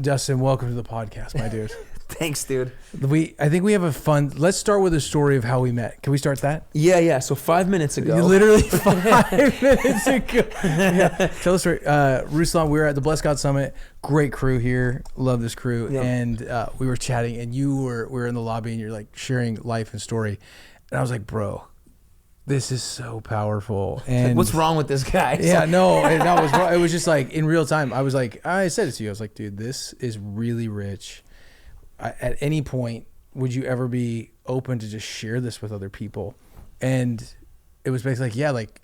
Dustin, welcome to the podcast, my dude. Thanks, dude. I think we have a fun. Let's start with a story of how we met. Can we start that? Yeah. So 5 minutes ago. Literally 5 minutes ago. Yeah. Tell us, Ruslan, we were at the Bless God Summit. Great crew here. Love this crew. Yep. And we were chatting, and we were in the lobby, and you're like sharing life and story. And I was like, bro, this is so powerful. And like, what's wrong with this guy? Yeah, no, it was just like in real time. I was like, I said it to you. I was like, dude, this is really rich. At any point, would you ever be open to just share this with other people? And it was basically like, yeah, like,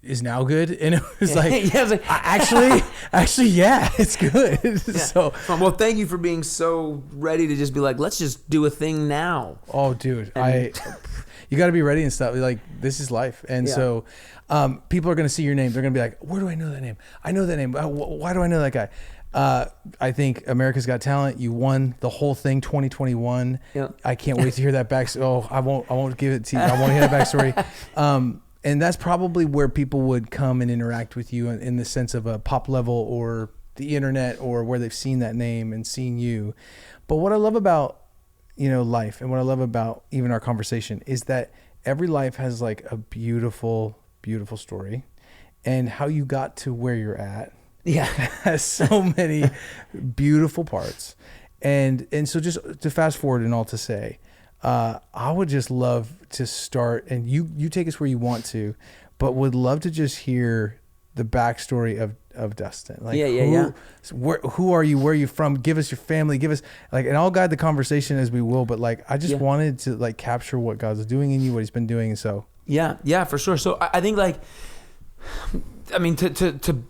is now good? And it was like, yeah, I was like actually, yeah, it's good. Yeah. So, well, thank you for being so ready to just be like, let's just do a thing now. Oh, dude, you got to be ready and stuff. Like, this is life. And so people are going to see your name. They're going to be like, where do I know that name? I know that name. Why do I know that guy? I think America's Got Talent. You won the whole thing 2021. Yep. I can't wait to hear that back. Oh, I won't give it to you. I want to hear that backstory. And that's probably where people would come and interact with you in the sense of a pop level or the internet, or where they've seen that name and seen you. But what I love about, life, and what I love about even our conversation, is that every life has like a beautiful, beautiful story, and how you got to where you're at. Yeah. Has so many beautiful parts. And so just to fast forward and all to say, I would just love to start, and you take us where you want to, but would love to just hear the backstory of Dustin. Like, who are you? Where are you from? Give us your family. Give us and I'll guide the conversation as we will, but I just wanted to capture what God's doing in you, what he's been doing. And so. Yeah, for sure. So I think to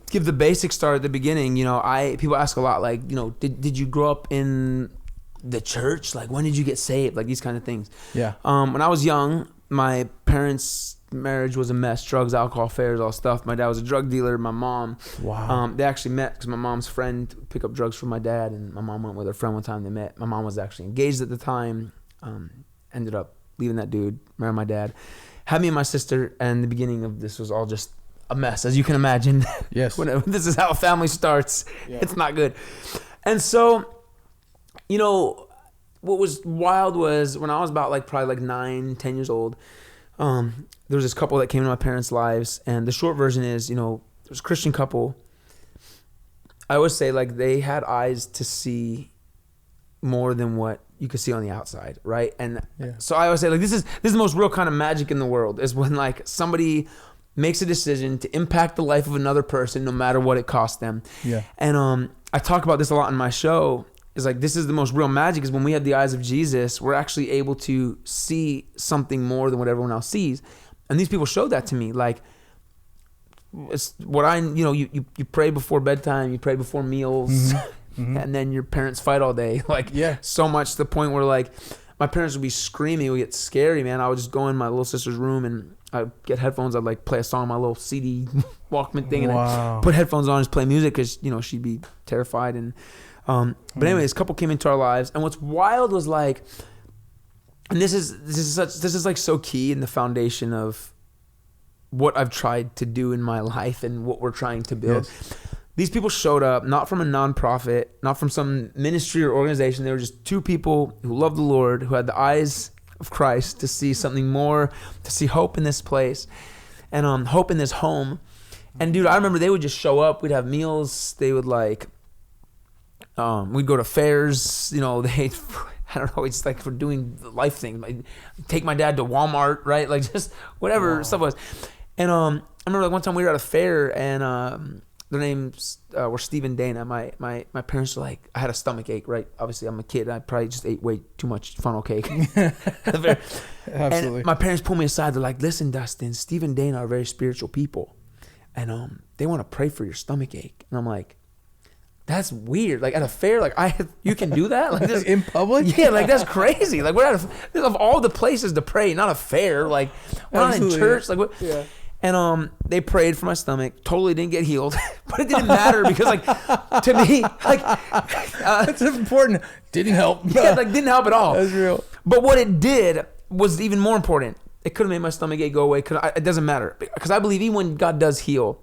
give the basic start at the beginning, people ask a lot, did you grow up in the church? Like, when did you get saved? Like, these kind of things. Yeah. When I was young, my parents' marriage was a mess. Drugs, alcohol, affairs, all stuff. My dad was a drug dealer. My mom, they actually met because my mom's friend picked up drugs from my dad, and my mom went with her friend one time. They met. My mom was actually engaged at the time. Ended up leaving that dude, married my dad. Had me and my sister, and the beginning of this was all just a mess, as you can imagine. Yes. This is how a family starts. Yeah. It's not good. And so, what was wild was when I was about probably 9, 10 years old, there was this couple that came into my parents' lives, and the short version is, there was a Christian couple. I always say they had eyes to see more than what you could see on the outside, right? And so I always say this is the most real kind of magic in the world, is when somebody makes a decision to impact the life of another person, no matter what it costs them. Yeah. And I talk about this a lot in my show. Is this is the most real magic, is when we have the eyes of Jesus, we're actually able to see something more than what everyone else sees. And these people showed that to me. It's what you pray before bedtime, you pray before meals, mm-hmm. and then your parents fight all day. So much to the point where my parents would be screaming, it would get scary, man. I would just go in my little sister's room, and I'd get headphones. I'd play a song on my little CD Walkman thing, and I'd put headphones on and just play music, because she'd be terrified. And but anyway, this couple came into our lives, and what's wild was and this is so key in the foundation of what I've tried to do in my life and what we're trying to build. Yes. These people showed up not from a nonprofit, not from some ministry or organization. They were just two people who loved the Lord, who had the eyes of Christ to see something more, to see hope in this place, and hope in this home. And dude, I remember they would just show up. We'd have meals. They would we'd go to fairs. They, I don't know, it's for doing life things. Take my dad to Walmart, right? Just whatever stuff was. And I remember one time we were at a fair, and their names were Steve and Dana. My parents were I had a stomach ache, right? Obviously, I'm a kid. I probably just ate way too much funnel cake. Absolutely. And my parents pulled me aside. They're like, listen, Dustin, Steve and Dana are very spiritual people, and they want to pray for your stomach ache. And I'm like, that's weird. At a fair, you can do that? This, in public? Yeah, that's crazy. We're at of all the places to pray, not a fair. We're not in church. What? Yeah. And they prayed for my stomach. Totally didn't get healed, but it didn't matter because to me, that's important. Didn't help. Yeah, didn't help at all. That's real. But what it did was even more important. It could have made my stomach ache go away. It doesn't matter, because I believe even when God does heal,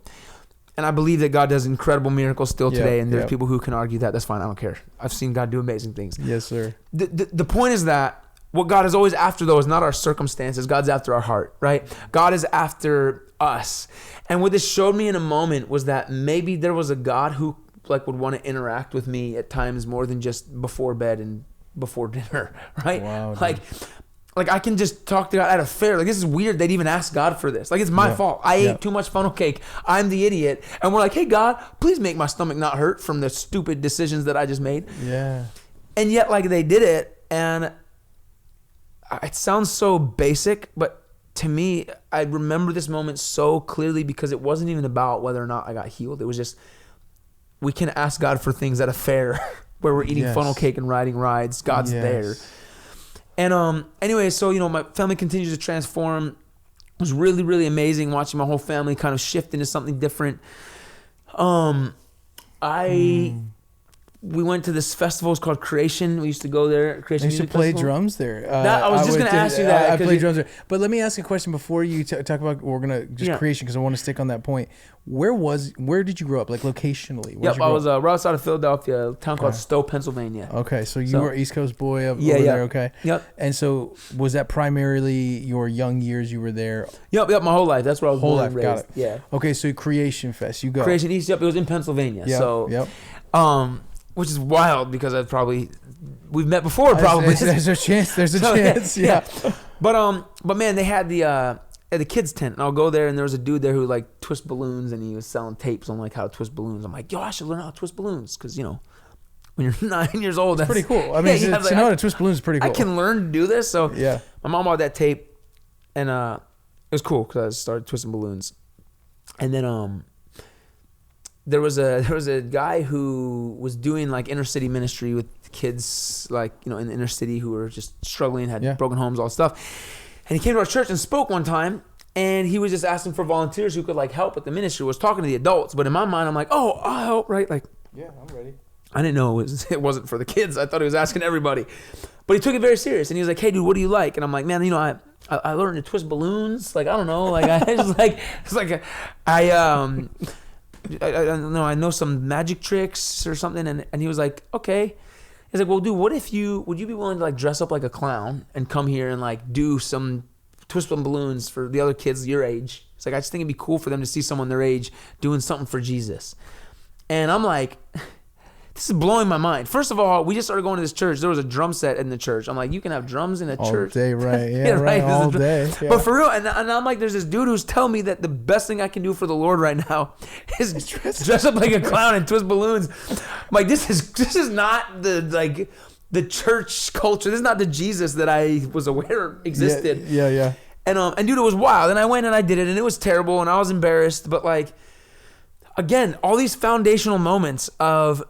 And I believe that God does incredible miracles still today. And there's Yep. people who can argue that. That's fine. I don't care. I've seen God do amazing things. Yes, sir. The point is that what God is always after, though, is not our circumstances. God's after our heart, right? God is after us. And what this showed me in a moment was that maybe there was a God who like would want to interact with me at times more than just before bed and before dinner, right? Wow, Like I can just talk to God at a fair. Like, this is weird. They'd even ask God for this. Like, it's my fault. I ate too much funnel cake. I'm the idiot. And we're like, hey, God, please make my stomach not hurt from the stupid decisions that I just made. Yeah. And yet, like, they did it. And it sounds so basic, but to me, I remember this moment so clearly because it wasn't even about whether or not I got healed. It was just, we can ask God for things at a fair where we're eating funnel cake and riding rides. God's there. And anyway, so, my family continues to transform. It was really, really amazing watching my whole family kind of shift into something different. We went to this festival. It's called Creation. We used to go there. Creation I used to Music play Festival. drums there. I was just going to ask you that. I played drums there. But let me ask you a question before you talk about, we're going to just Creation, because I want to stick on that point. Where did you grow up, like locationally? I was right outside of Philadelphia, a town called Stowe, Pennsylvania. Okay, so you were East Coast boy over there, okay? Yep. And so was that primarily your young years you were there? Yep, my whole life. That's where I was born and raised. Got it. Yeah. Okay, so Creation Fest, you go. Creation East, it was in Pennsylvania. Which is wild because we've met before probably. There's a chance. Yeah. But man, they had the kids tent, and I'll go there, and there was a dude there who like twist balloons, and he was selling tapes on like how to twist balloons. I'm like, yo, I should learn how to twist balloons, because when you're 9 years old, that's pretty cool. I mean, to know how to twist balloons is pretty cool. I can learn to do this. So yeah, my mom bought that tape, and it was cool because I started twisting balloons, and then there was a guy who was doing like inner city ministry with kids, like in the inner city who were just struggling, had broken homes, all that stuff. And he came to our church and spoke one time, and he was just asking for volunteers who could like help with the ministry. Was talking to the adults, but in my mind, I'm like, oh, I'll help, right? Like, yeah, I'm ready. I didn't know it wasn't for the kids. I thought he was asking everybody, but he took it very serious. And he was like, hey, dude, what do you like? And I'm like, man, I learned to twist balloons. Like, I don't know, like I just like it's like I don't know, I know some magic tricks or something. And he was like, okay. He's like, well, dude, would you be willing to like dress up like a clown and come here and like twist some balloons for the other kids your age? It's like, I just think it'd be cool for them to see someone their age doing something for Jesus. And I'm like, this is blowing my mind. First of all, we just started going to this church. There was a drum set in the church. I'm like, you can have drums in a church? All day, right. Yeah, right. All day. Yeah. But for real, and I'm like, there's this dude who's telling me that the best thing I can do for the Lord right now is dress up like a clown and twist balloons. I'm like, this is not the church culture. This is not the Jesus that I was aware existed. Yeah. And dude, it was wild. And I went and I did it, and it was terrible, and I was embarrassed. But like, again, all these foundational moments of,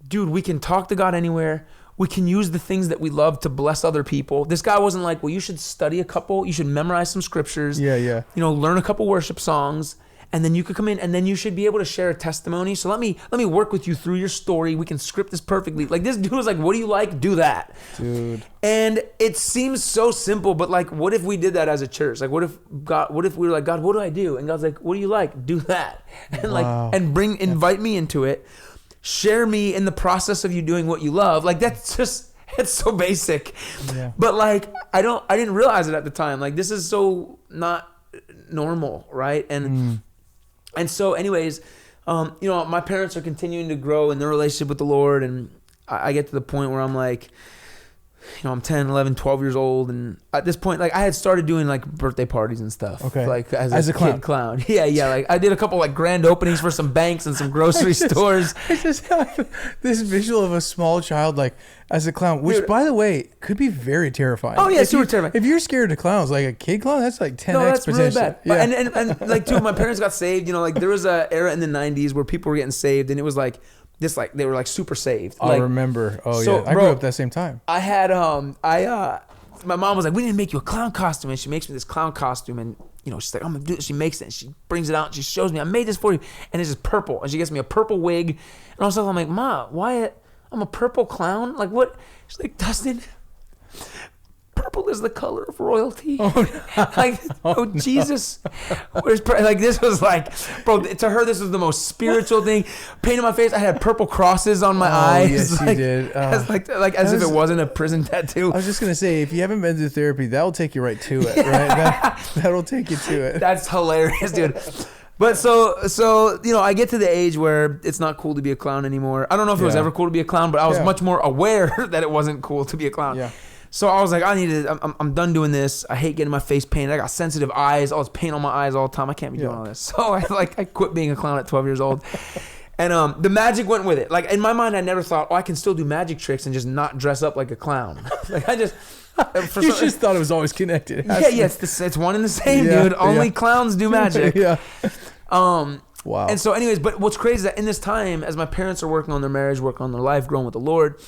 dude, we can talk to God anywhere. We can use the things that we love to bless other people. This guy wasn't like, well, you should study you should memorize some scriptures. Yeah. Learn a couple worship songs, and then you could come in, and then you should be able to share a testimony. So let me work with you through your story. We can script this perfectly. Like, this dude was like, what do you like? Do that. Dude. And it seems so simple, but like, what if we did that as a church? Like, what if we were like, God, what do I do? And God's like, what do you like? Do that. And invite me into it. Share me in the process of you doing what you love. Like, it's so basic. Yeah. But like, I didn't realize it at the time. Like, this is so not normal, right? And so anyways, my parents are continuing to grow in their relationship with the Lord, and I get to the point where I'm like, I'm 10, 11, 12 years old, and at this point, like, I had started doing like birthday parties and stuff. Okay. Like as a kid clown. Yeah. Like, I did a couple like grand openings for some banks and some grocery stores. I just have this visual of a small child like as a clown, which, by the way, could be very terrifying. Oh yeah, super terrifying. If you're scared of clowns, like a kid clown, that's like 10x. No, that's really bad. Yeah. And like, too, my parents got saved. Like, there was a era in the 90s where people were getting saved, and it was like this, like, they were like super saved. I remember. Oh yeah, I grew up at that same time. I had my mom was like, we need to make you a clown costume, and she makes me this clown costume, and she's like, I'm gonna do it. She makes it, and she brings it out, and she shows me, I made this for you, and it's just purple, and she gets me a purple wig, and all of a sudden I'm like, Ma, why I'm a purple clown? Like, what? She's like, Dustin, purple purple is the color of royalty. Oh, Like, oh, Jesus, where's like this was like, bro, to her this was the most spiritual thing. Painted my face. I had purple crosses on my eyes. Yes, like, you did. As if it wasn't a prison tattoo. I was just gonna say, if you haven't been to therapy, that'll take you right to it, right? That'll take you to it. That's hilarious, dude. But so you know, I get to the age where it's not cool to be a clown anymore. I don't know if it was ever cool to be a clown, but I was much more aware that it wasn't cool to be a clown. Yeah. So I was like, I'm done doing this. I hate getting my face painted. I got sensitive eyes. All this paint on my eyes all the time. I can't be doing all this. So I quit being a clown at 12 years old. And the magic went with it. Like, in my mind, I never thought, I can still do magic tricks and just not dress up like a clown. Like, I just... You just thought it was always connected. It's one and the same, dude. Only clowns do magic. Wow. And so anyways, but what's crazy is that in this time, as my parents are working on their marriage, working on their life, growing with the Lord,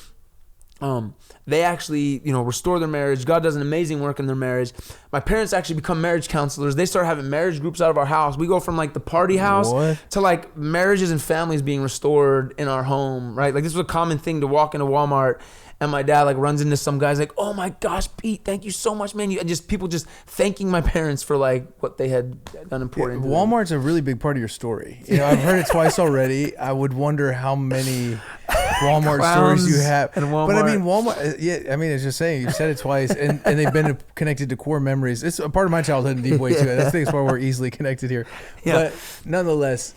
they actually, you know, restore their marriage. God does an amazing work in their marriage. My parents actually become marriage counselors. They start having marriage groups out of our house. We go from like the party house to like marriages and families being restored in our home, right? Like, this was a common thing to walk into Walmart and my dad like runs into some guys like, oh my gosh, Pete, thank you so much, man. People just thanking my parents for like what they had done important. Walmart's a really big part of your story. You know, I've heard it twice already. I would wonder how many Walmart stories you have. But I mean, Walmart, I mean, it's just saying, you've said it twice and they've been connected to core memories. It's a part of my childhood in a deep way too. I think it's why we're easily connected here. But nonetheless,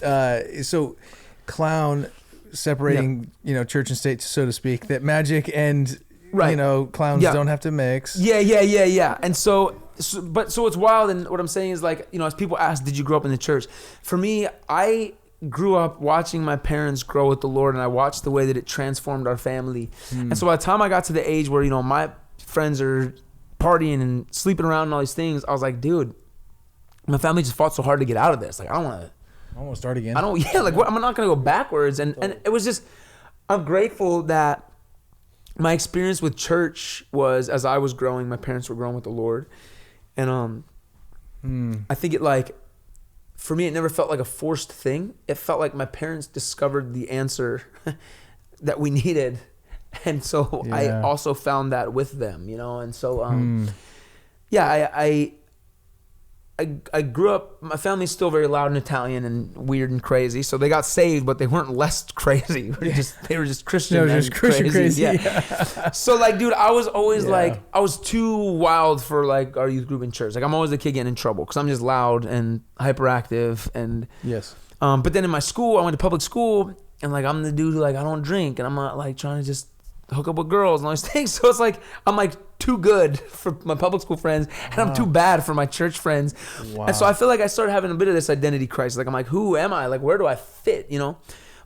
so clown, separating, you know, church and state, so to speak, that magic and, you know, clowns don't have to mix. Yeah. And so it's wild. And what I'm saying is, like, you know, as people ask, did you grow up in the church? For me, I grew up watching my parents grow with the Lord, and I watched the way that it transformed our family. And so by the time I got to the age where, you know, my friends are partying and sleeping around and all these things, I was like, dude, my family just fought so hard to get out of this. Like, I don't want to start again. What, I'm not going to go backwards. And it was just, I'm grateful that my experience with church was, as I was growing, my parents were growing with the Lord. And I think it, like, for me, it never felt like a forced thing. It felt like my parents discovered the answer that we needed. And so I also found that with them, you know? And so, I grew up, my family's still very loud and Italian and weird and crazy. So they got saved, but they weren't less crazy. They were just Christian. No, just Christian crazy. Yeah. So, like, dude, I was always like, I was too wild for like our youth group in church. Like, I'm always the kid getting in trouble because I'm just loud and hyperactive. And but then in my school, I went to public school, and like, I'm the dude who, like, I don't drink, and I'm not like trying to just hook up with girls and all these things. So it's like, I'm like too good for my public school friends, and I'm too bad for my church friends. And so I feel like I started having a bit of this identity crisis. Like, I'm like, who am I? Like, where do I fit, you know?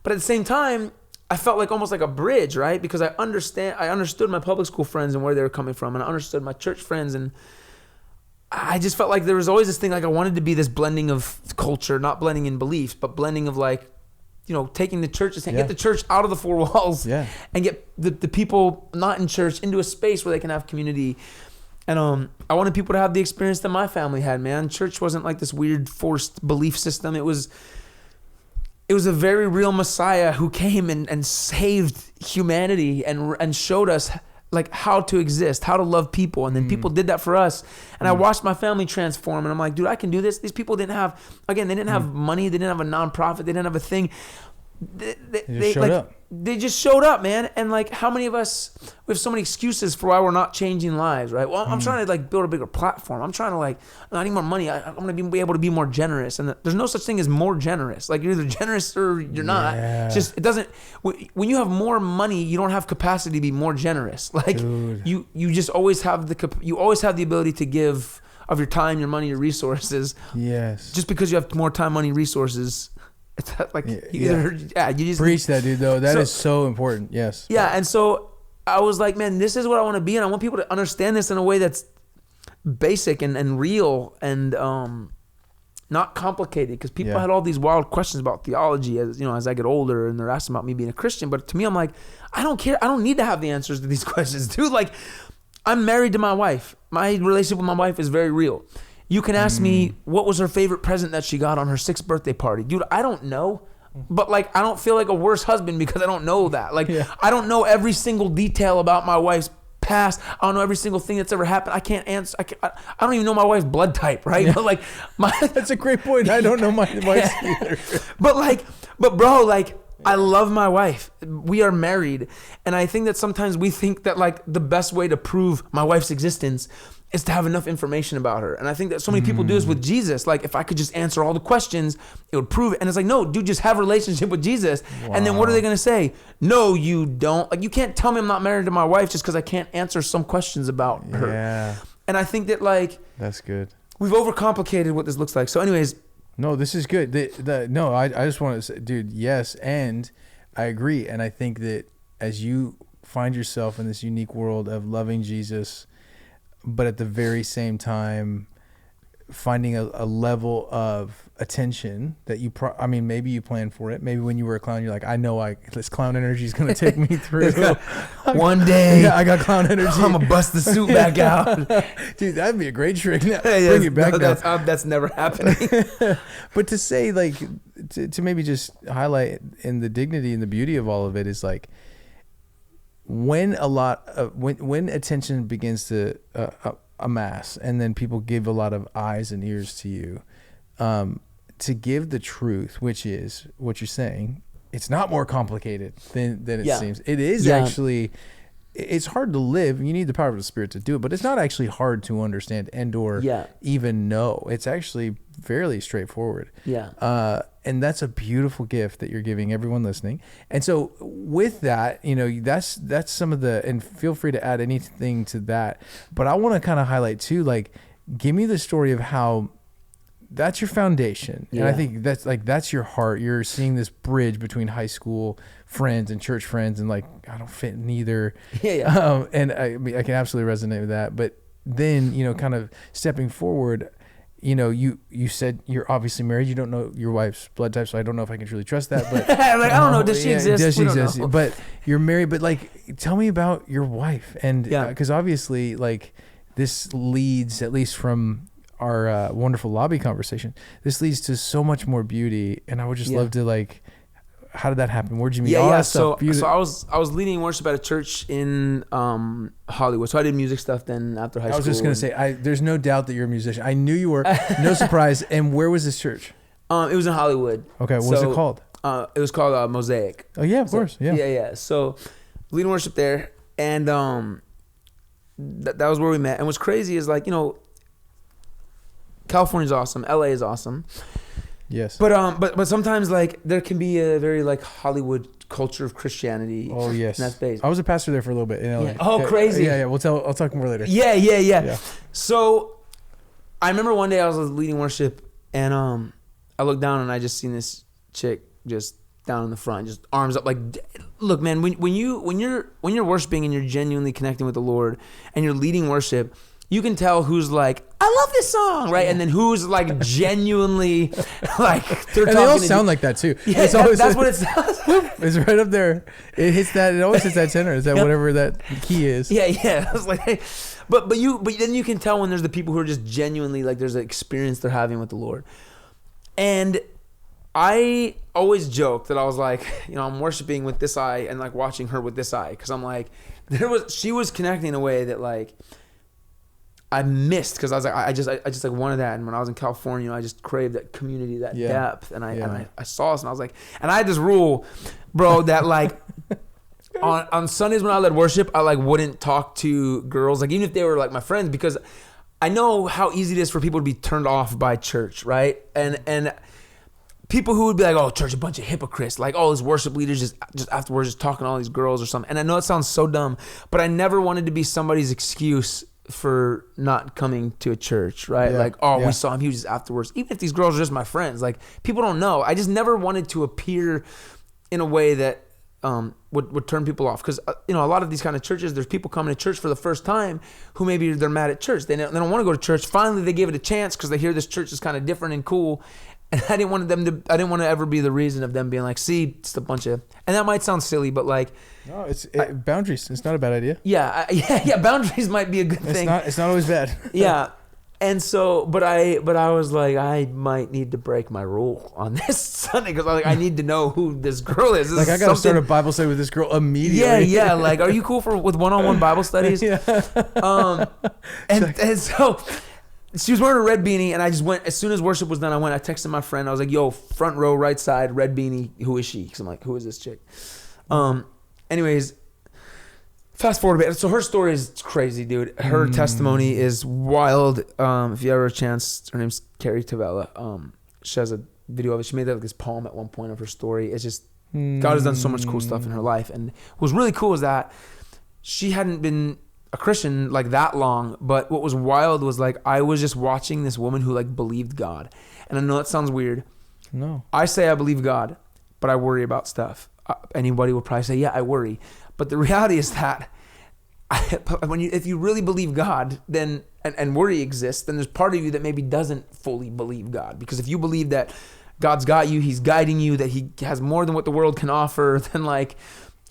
But at the same time, I felt like almost like a bridge, right? Because I understood my public school friends and where they were coming from, and I understood my church friends, and I just felt like there was always this thing, like, I wanted to be this blending of culture, not blending in beliefs, but blending of, like, you know, taking the church, get the church out of the four walls, and get the people not in church into a space where they can have community. And I wanted people to have the experience that my family had, man. Church wasn't like this weird forced belief system. It was a very real Messiah who came and saved humanity and showed us, like, how to exist, how to love people. And then people did that for us. And I watched my family transform, and I'm like, dude, I can do this. These people didn't have money. They didn't have a nonprofit. They didn't have a thing. They just showed up, man. And like, how many of us, we have so many excuses for why we're not changing lives, right? Well, I'm trying to like build a bigger platform. I'm trying to like, I need more money. I'm going to be able to be more generous. And there's no such thing as more generous. Like, you're either generous or you're not. It's just, it doesn't, when you have more money, you don't have capacity to be more generous. Like, you just always have the ability to give of your time, your money, your resources. Just because you have more time, money, resources. It's like, you just preach that, dude, though. That is so important. And so I was like, man, this is what I want to be, and I want people to understand this in a way that's basic and real and not complicated, because people had all these wild questions about theology as I get older, and they're asking about me being a Christian. But to me, I'm like, I don't care. I don't need to have the answers to these questions, dude. Like, I'm married to my wife. My relationship with my wife is very real. You can ask me what was her favorite present that she got on her 6th birthday party. Dude, I don't know. But like, I don't feel like a worse husband because I don't know that. Like, I don't know every single detail about my wife's past. I don't know every single thing that's ever happened. I can't answer. I don't even know my wife's blood type, right? Yeah. But like, that's a great point. I don't know my wife's either. But bro, like, I love my wife. We are married. And I think that sometimes we think that like the best way to prove my wife's existence is to have enough information about her. And I think that so many people do this with Jesus. Like, if I could just answer all the questions, it would prove it. And it's like, no, dude, just have a relationship with Jesus. Wow. And then what are they going to say? No, you don't. Like, you can't tell me I'm not married to my wife just because I can't answer some questions about her. Yeah. And I think that like, that's good. We've overcomplicated what this looks like. So anyways. No, this is good. I just want to say, dude, yes. And I agree. And I think that as you find yourself in this unique world of loving Jesus, but at the very same time finding a level of attention that you maybe you plan for it. Maybe when you were a clown, you're like, I know this clown energy is going to take me through. One day. Yeah, I got clown energy. I'm going to bust the suit back out. Dude, that'd be a great trick. Now, bring it back. That's never happening. But to say, like, to maybe just highlight in the dignity and the beauty of all of it is like, when attention begins to amass, and then people give a lot of eyes and ears to you, to give the truth, which is what you're saying, it's not more complicated than it seems. It is actually, it's hard to live. You need the power of the Spirit to do it, but it's not actually hard to understand or even know. It's actually fairly straightforward. Yeah. And that's a beautiful gift that you're giving everyone listening. And so with that, that's some of and feel free to add anything to that. But I want to kind of highlight too, like, give me the story of how that's your foundation. Yeah. And I think that's your heart. You're seeing this bridge between high school friends and church friends, and like, I don't fit in either. Yeah. And I can absolutely resonate with that. But then, kind of stepping forward, you said you're obviously married. You don't know your wife's blood type, so I don't know if I can truly trust that. But like, I don't know. Does she exist? Does she exist? But you're married. But like, tell me about your wife, and because obviously, like, this leads, at least from our wonderful lobby conversation, this leads to so much more beauty. And I would just love to, like, how did that happen? Where'd you meet? So I was leading worship at a church in Hollywood. So I did music stuff then after high school. I was just gonna say, there's no doubt that you're a musician. I knew you were. No surprise. And where was this church? It was in Hollywood. Okay, what was it called? It was called Mosaic. Oh yeah, of course. Yeah. Yeah. So leading worship there, and that was where we met. And what's crazy is, like, California's awesome. LA is awesome. Yes. But sometimes, like, there can be a very, like, Hollywood culture of Christianity. Oh yes. And that's based. I was a pastor there for a little bit in LA. Yeah. Oh, crazy. Yeah. I'll talk more later. Yeah. So I remember one day I was leading worship, and I looked down and I just seen this chick just down in the front, just arms up. Like, look, man, when you're worshiping and you're genuinely connecting with the Lord and you're leading worship, you can tell who's like, I love this song, right? Yeah. And then who's like genuinely like, they're and talking. They all sound like that too. Yeah, it's always that's what it sounds like. It's right up there. It hits that. It always hits that tenor. Is that whatever that key is? Yeah. I was like, hey. But then you can tell when there's the people who are just genuinely, like, there's an experience they're having with the Lord. And I always joke that I was like, I'm worshiping with this eye and, like, watching her with this eye, because I'm like, she was connecting in a way that, like, I missed, because I was like, I just like wanted that. And when I was in California, I just craved that community, that depth. And I saw this, and I was like, and I had this rule, bro, that, like, on Sundays when I led worship, I, like, wouldn't talk to girls, like, even if they were, like, my friends, because I know how easy it is for people to be turned off by church, right? And people who would be like, oh, church, a bunch of hypocrites. Like, oh, these worship leaders just afterwards just talking to all these girls or something. And I know it sounds so dumb, but I never wanted to be somebody's excuse for not coming to a church, right? We saw him, he was just afterwards. Even if these girls are just my friends, like, people don't know. I just never wanted to appear in a way that would turn people off, because a lot of these kind of churches, there's people coming to church for the first time who maybe they're mad at church. They don't want to go to church. Finally, they give it a chance because they hear this church is kind of different and cool. And I didn't want to ever be the reason of them being like, see, it's a bunch of, and that might sound silly, but like, no, boundaries. It's not a bad idea. Yeah. Boundaries might be a good thing. It's not always bad. Yeah. And so, but I was like, I might need to break my rule on this Sunday because I need to know who this girl is. This like, is I got to start a Bible study with this girl immediately. Yeah. Like, are you cool with one-on-one Bible studies? Yeah. And so she was wearing a red beanie, and I just went, as soon as worship was done, I texted my friend. I was like, yo, front row, right side, red beanie. Who is she? Because I'm like, who is this chick? Anyways, fast forward a bit. So her story is crazy, dude. Her testimony is wild. If you ever have a chance, her name's Carrie Tavella. She has a video of it. She made like this poem at one point of her story. It's just, God has done so much cool stuff in her life. And what was really cool is that she hadn't been a Christian like that long, but what was wild was like, I was just watching this woman who like believed God. And I know that sounds weird. No. I say I believe God, but I worry about stuff. Anybody will probably say, yeah, I worry. But the reality is that if you really believe God, then and worry exists, then there's part of you that maybe doesn't fully believe God. Because if you believe that God's got you, he's guiding you, that he has more than what the world can offer, then like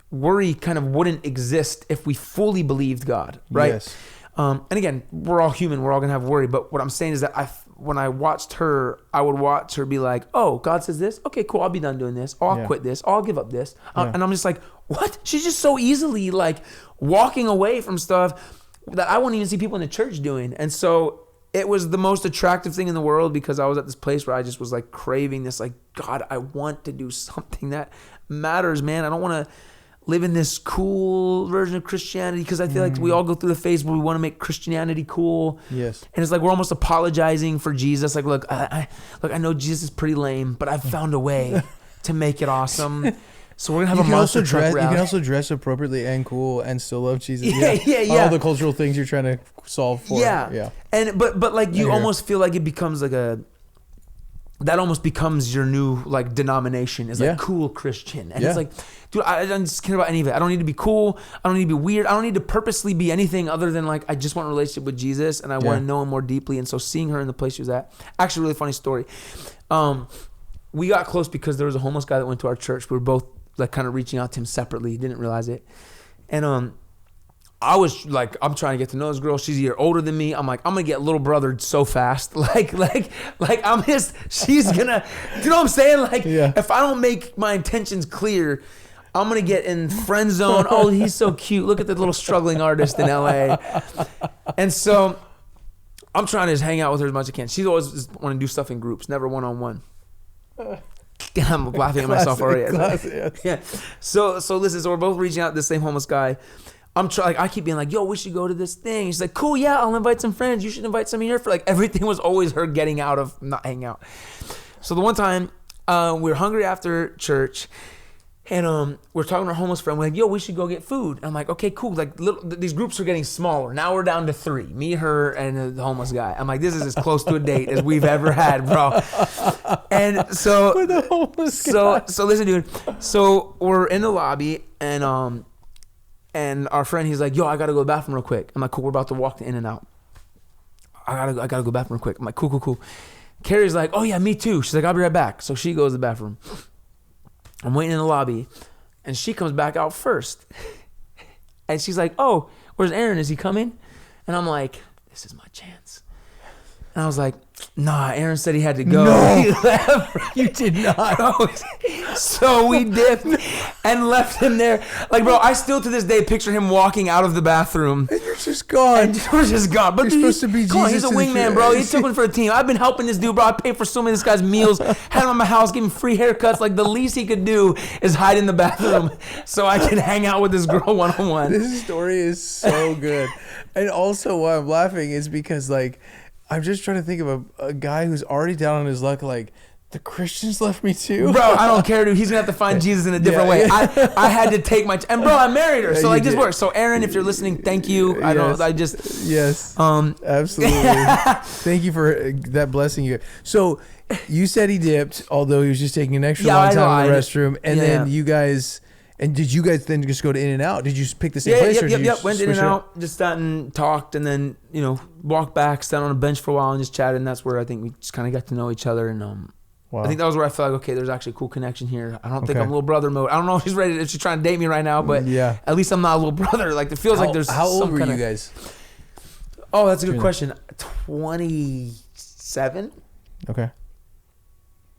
worry kind of wouldn't exist if we fully believed God, right? Yes. And again, we're all human. We're all going to have worry. But what I'm saying is that when I watched her, I would watch her be like, oh, God says this? Okay, cool. I'll be done doing this. Oh, I'll quit this. Oh, I'll give up this. And I'm just like, what? She's just so easily like walking away from stuff that I won't even see people in the church doing. And so it was the most attractive thing in the world because I was at this place where I just was like craving this, like, God, I want to do something that matters, man. I don't want to live in this cool version of Christianity because I feel like we all go through the phase where we want to make Christianity cool. Yes. And it's like we're almost apologizing for Jesus. Like, look, I know Jesus is pretty lame, but I've found a way to make it awesome. So we're gonna have a monster truck rally. You can also dress appropriately and cool and still love Jesus. Yeah. All the cultural things you're trying to solve for. Yeah. And but like you almost feel like it becomes like that almost becomes your new like denomination is like cool Christian. And it's like, dude, I don't just care about any of it. I don't need to be cool. I don't need to be weird. I don't need to purposely be anything other than like, I just want a relationship with Jesus and I want to know him more deeply. And so seeing her in the place she was at, actually really funny story. We got close because there was a homeless guy that went to our church. We were both like kind of reaching out to him separately. Didn't realize it. And, I was like, I'm trying to get to know this girl. She's a year older than me. I'm like, I'm gonna get little brothered so fast. Like I'm just, she's gonna, you know what I'm saying? Like, if I don't make my intentions clear, I'm gonna get in friend zone. Oh, he's so cute. Look at the little struggling artist in LA. And so I'm trying to just hang out with her as much as I can. She's always just want to do stuff in groups, never one-on-one. I'm laughing at myself already. Yeah. So listen, so we're both reaching out to the same homeless guy. I keep being like, yo, we should go to this thing. She's like, cool, yeah, I'll invite some friends. You should invite some of your friends. Like everything was always her getting out of not hanging out. So the one time we were hungry after church and we're talking to our homeless friend. We're like, yo, we should go get food. And I'm like, okay, cool. Like these groups are getting smaller. Now we're down to 3, me, her, and the homeless guy. I'm like, this is as close to a date as we've ever had, bro. And so, with the homeless guy. So listen, dude. So we're in the lobby and our friend, he's like, yo, I gotta go to the bathroom real quick. I'm like, cool, we're about to walk to In-N-Out. I gotta go to the bathroom real quick. I'm like, cool. Carrie's like, oh yeah, me too. She's like, I'll be right back. So she goes to the bathroom. I'm waiting in the lobby and she comes back out first. And she's like, oh, where's Aaron? Is he coming? And I'm like, this is my chance. And I was like, nah, Aaron said he had to go. No, he left. You did not. So we dipped and left him there. Like, bro, I still to this day picture him walking out of the bathroom. And you're just gone. We're just gone. But you're supposed to be Jesus. He's a wingman, bro. He took one for a team. I've been helping this dude, bro. I paid for so many of this guy's meals, had him at my house, giving free haircuts. Like, the least he could do is hide in the bathroom so I can hang out with this girl one-on-one. This story is so good. And also why I'm laughing is because, like, I'm just trying to think of a guy who's already down on his luck, like, the Christians left me too. Bro, I don't care, dude. He's going to have to find Jesus in a different way. Yeah. I had to take my... And, bro, I married her. So, like, this works. So, Aaron, if you're listening, thank you. Yes. Absolutely. Thank you for that blessing you. So, you said he dipped, although he was just taking an extra long time in the restroom. And then you guys... And did you guys then just go to In-N-Out? Did you pick the same place? Yep. Went to In-N-Out, just sat and talked, and then, walked back, sat on a bench for a while and just chatted. And that's where I think we just kind of got to know each other. And wow. I think that was where I felt like, okay, there's actually a cool connection here. I don't think I'm little brother mode. I don't know if she's trying to date me right now, but at least I'm not a little brother. Like, it feels like there's how old some were kind you guys? Oh, that's a good question. 27. Okay.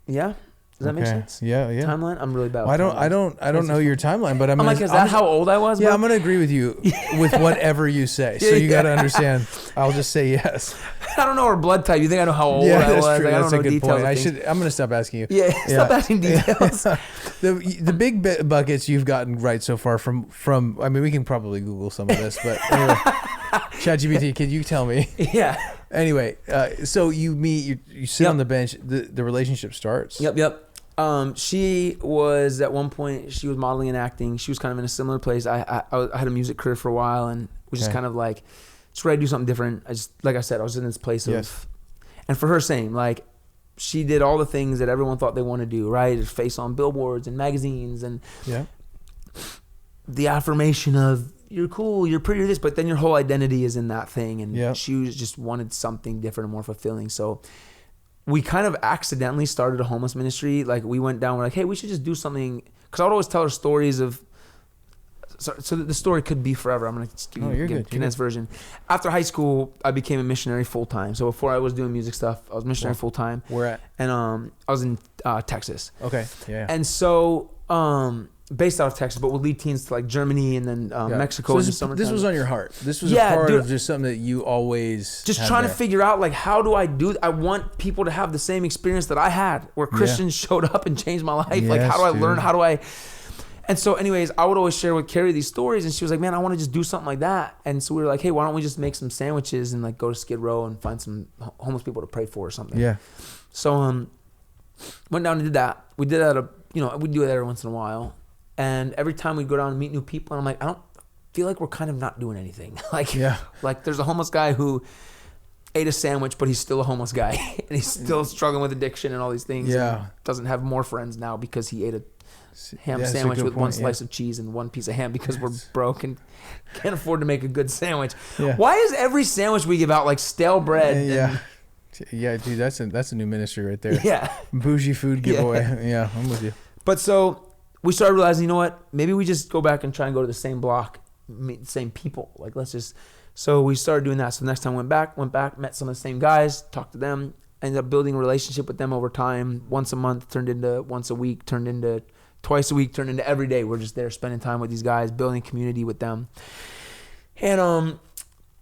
Yeah. Does that make sense? Yeah. Timeline? I'm really bad. Well, I don't know your timeline, but I'm like, is that how old I was? Yeah, bro? I'm gonna agree with you with whatever you say. So you got to understand. I'll just say yes. I don't know her blood type. You think I know how old I that's was? true. Like, I That's don't a know good details. point. I'm gonna stop asking you. Yeah, stop asking details. The big buckets you've gotten right so far from. I mean, we can probably Google some of this, but anyway, ChatGPT, can you tell me? Yeah. Anyway, so you meet, you sit on the bench. The relationship starts. Yep. She was at one point, she was modeling and acting. She was kind of in a similar place. I had a music career for a while and was just kind of like, just ready to do something different. Like I said, I was in this place of, and for her, same, like she did all the things that everyone thought they want to do, right? Face on billboards and magazines and the affirmation of you're cool, you're pretty, you're this, but then your whole identity is in that thing. And she just wanted something different and more fulfilling. So we kind of accidentally started a homeless ministry. Like we went down, we're like, hey, we should just do something. Cause I would always tell her stories of, so that the story could be forever. I'm going to give you a condensed version. After high school, I became a missionary full time. So before I was doing music stuff, I was missionary full time. Where at? And I was in Texas. Okay. Yeah. And so based out of Texas, but would lead teens to like Germany and then Mexico. So this was on your heart. This was a part of just something that you always just trying to figure out, like, how do I do? I want people to have the same experience that I had, where Christians showed up and changed my life. Like, how do I learn? How do I? And so, anyways, I would always share with Carrie these stories, and she was like, "Man, I want to just do something like that." And so we were like, "Hey, why don't we just make some sandwiches and like go to Skid Row and find some homeless people to pray for or something?" Yeah. So went down and did that. We did that. We do it every once in a while. And every time we go down and meet new people, and I'm like, I don't feel like we're kind of not doing anything. Like there's a homeless guy who ate a sandwich, but he's still a homeless guy. And he's still struggling with addiction and all these things. Yeah. And doesn't have more friends now because he ate a ham sandwich with one slice of cheese and one piece of ham because we're broke and can't afford to make a good sandwich. Yeah. Why is every sandwich we give out like stale bread? Yeah, dude, that's a new ministry right there. Yeah. Bougie food giveaway. Yeah, I'm with you. But so we started realizing, you know what? Maybe we just go back and try and go to the same block, meet the same people. Like, so we started doing that. So the next time went back, met some of the same guys, talked to them, ended up building a relationship with them over time. Once a month turned into once a week, turned into twice a week, turned into every day. We're just there spending time with these guys, building community with them. And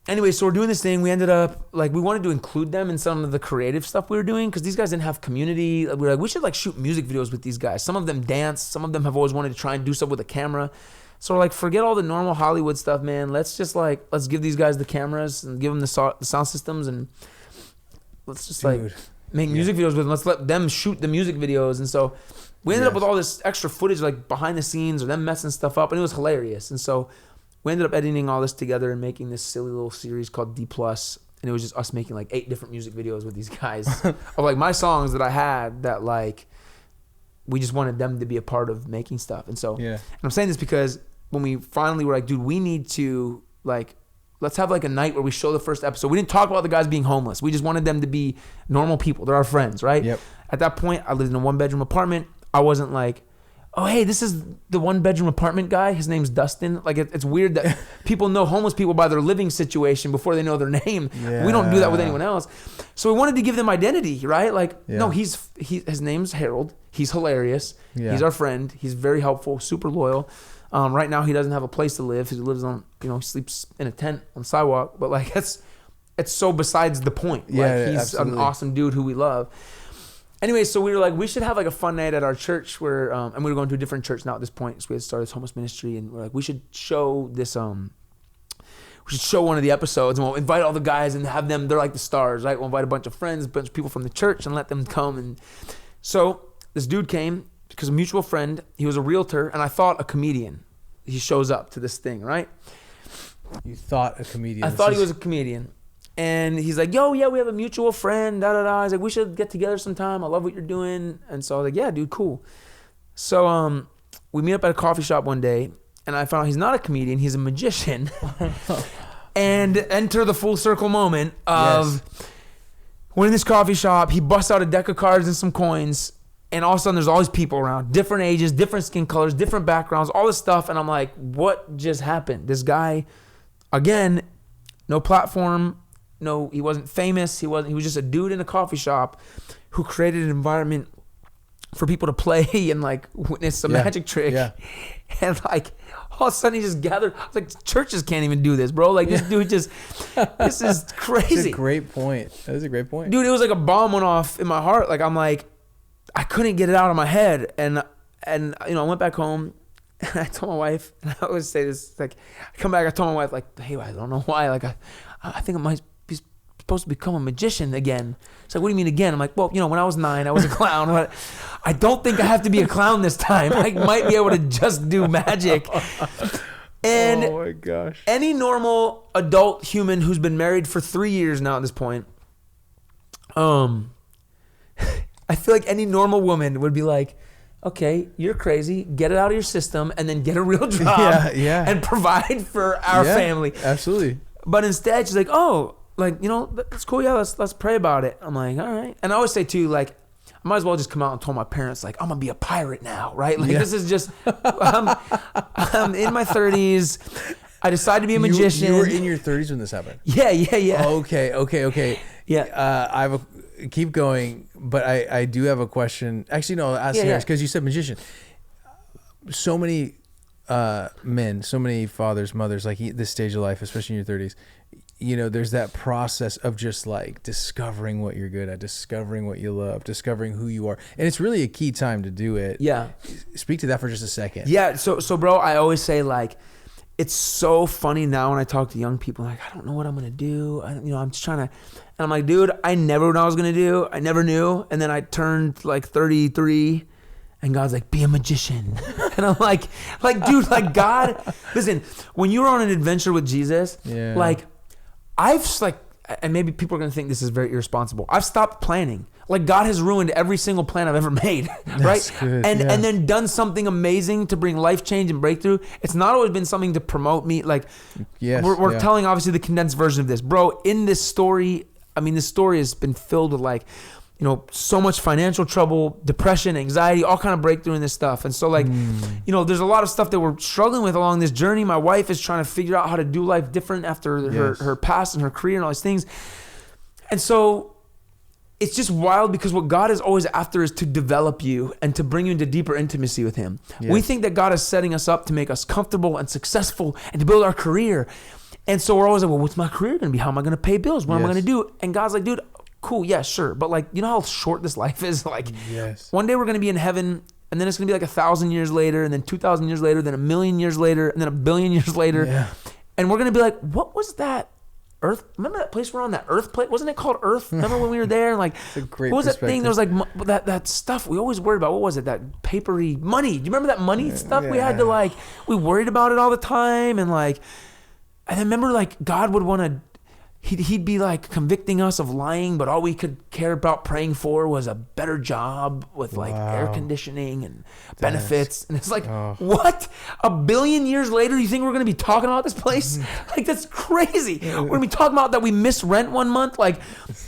anyway, so we're doing this thing. We ended up, like, we wanted to include them in some of the creative stuff we were doing because these guys didn't have community. We were like, we should like shoot music videos with these guys. Some of them dance. Some of them have always wanted to try and do stuff with a camera. So we're like, forget all the normal Hollywood stuff, man. Let's give these guys the cameras and give them the sound systems, and let's just make music videos with them. Let's let them shoot the music videos. And so we ended up with all this extra footage, like behind the scenes or them messing stuff up, and it was hilarious. And so we ended up editing all this together and making this silly little series called D+, and it was just us making like 8 different music videos with these guys of like my songs that I had that like we just wanted them to be a part of making stuff. And so and I'm saying this because when we finally were like, dude, we need to like, let's have like a night where we show the first episode. We didn't talk about the guys being homeless. We just wanted them to be normal people. They're our friends, right? Yep. At that point, I lived in a 1-bedroom apartment. I wasn't like, oh, hey, this is the 1-bedroom apartment guy. His name's Dustin. Like, it's weird that people know homeless people by their living situation before they know their name. Yeah. We don't do that with anyone else. So we wanted to give them identity, right? Like, no, his name's Harold. He's hilarious. Yeah. He's our friend. He's very helpful, super loyal. Right now, he doesn't have a place to live. He lives on, he sleeps in a tent on the sidewalk. But like, it's so besides the point. Yeah, like, he's absolutely. an awesome dude who we love. Anyway, so we were like, we should have like a fun night at our church where, and we were going to a different church now at this point. So we had started this homeless ministry, and we're like, we should show this, we should show one of the episodes, and we'll invite all the guys and have them, they're like the stars, right? We'll invite a bunch of friends, a bunch of people from the church and let them come. And so this dude came because a mutual friend, he was a realtor, and I thought a comedian. He shows up to this thing, right? You thought a comedian. I thought he was a comedian. And he's like, yo, yeah, we have a mutual friend, da-da-da. He's like, we should get together sometime. I love what you're doing. And so I was like, yeah, dude, cool. So we meet up at a coffee shop one day, and I found out he's not a comedian. He's a magician. And enter the full circle moment of we're in this coffee shop. He busts out a deck of cards and some coins, and all of a sudden there's all these people around, different ages, different skin colors, different backgrounds, all this stuff. And I'm like, what just happened? This guy, again, no platform, he wasn't famous. He was just a dude in a coffee shop who created an environment for people to play and like witness a magic trick. Yeah. And like all of a sudden he just gathered. I was like, churches can't even do this, bro. Like this dude just, this is crazy. That's a great point. That is a great point. Dude, it was like a bomb went off in my heart. Like I'm like, I couldn't get it out of my head. And you know, I went back home and I told my wife, and I always say this, like I come back, I told my wife like, hey, I don't know why. Like I think I might be supposed to become a magician again. She's like, what do you mean again? I'm like, well, you know, when I was 9, I was a clown. But I don't think I have to be a clown this time. I might be able to just do magic. And oh my gosh. Any normal adult human who's been married for 3 years now at this point, I feel like any normal woman would be like, okay, you're crazy. Get it out of your system and then get a real job and provide for our family. Absolutely. But instead, she's like, oh, like, you know, that's cool. Yeah, let's pray about it. I'm like, all right. And I always say too, like, I might as well just come out and tell my parents, like, I'm gonna be a pirate now, right? Like, this is just, I'm in my 30s. I decided to be a magician. You were in your 30s when this happened? Yeah. Okay. Yeah. Keep going, but I do have a question. Actually, no, ask Harris, because you said magician. So many men, so many fathers, mothers, like this stage of life, especially in your 30s, you know, there's that process of just like discovering what you're good at, discovering what you love, discovering who you are. And it's really a key time to do it. Yeah. Speak to that for just a second. Yeah. So bro, I always say like, it's so funny now when I talk to young people, like, I don't know what I'm going to do. I'm just trying to, and I'm like, dude, I never knew what I was going to do. I never knew. And then I turned like 33 and God's like, be a magician. And I'm like, dude, like God, listen, when you're on an adventure with Jesus, like I've like, and maybe people are going to think this is very irresponsible. I've stopped planning. Like God has ruined every single plan I've ever made, right? Good, and then done something amazing to bring life change and breakthrough. It's not always been something to promote me. Like we're telling obviously the condensed version of this, bro. In this story, I mean, this story has been filled with like, you know, so much financial trouble, depression, anxiety, all kind of breakthrough in this stuff. And so like, you know, there's a lot of stuff that we're struggling with along this journey. My wife is trying to figure out how to do life different after her past and her career and all these things. And so it's just wild because what God is always after is to develop you and to bring you into deeper intimacy with him. Yes. We think that God is setting us up to make us comfortable and successful and to build our career. And so we're always like, well, what's my career going to be? How am I going to pay bills? What am I going to do? And God's like, dude, cool. Yeah, sure. But like, you know how short this life is? Like one day we're going to be in heaven and then it's going to be like 1,000 years later and then 2,000 years later, then 1,000,000 years later, and then 1,000,000,000 years later. Yeah. And we're going to be like, what was that? Earth, remember that place we're on, that Earth plate? Wasn't it called Earth? Remember when we were there? Like, what was that thing? There was like that stuff we always worried about. What was it? That papery money. Do you remember that money stuff? We had to like, we worried about it all the time. And like, and I remember like God would want to, he'd be like convicting us of lying, but all we could care about praying for was a better job with like air conditioning and benefits. And it's like, what? 1,000,000,000 years later, you think we're going to be talking about this place? Like, that's crazy. We're going to be talking about that we missed rent one month. Like,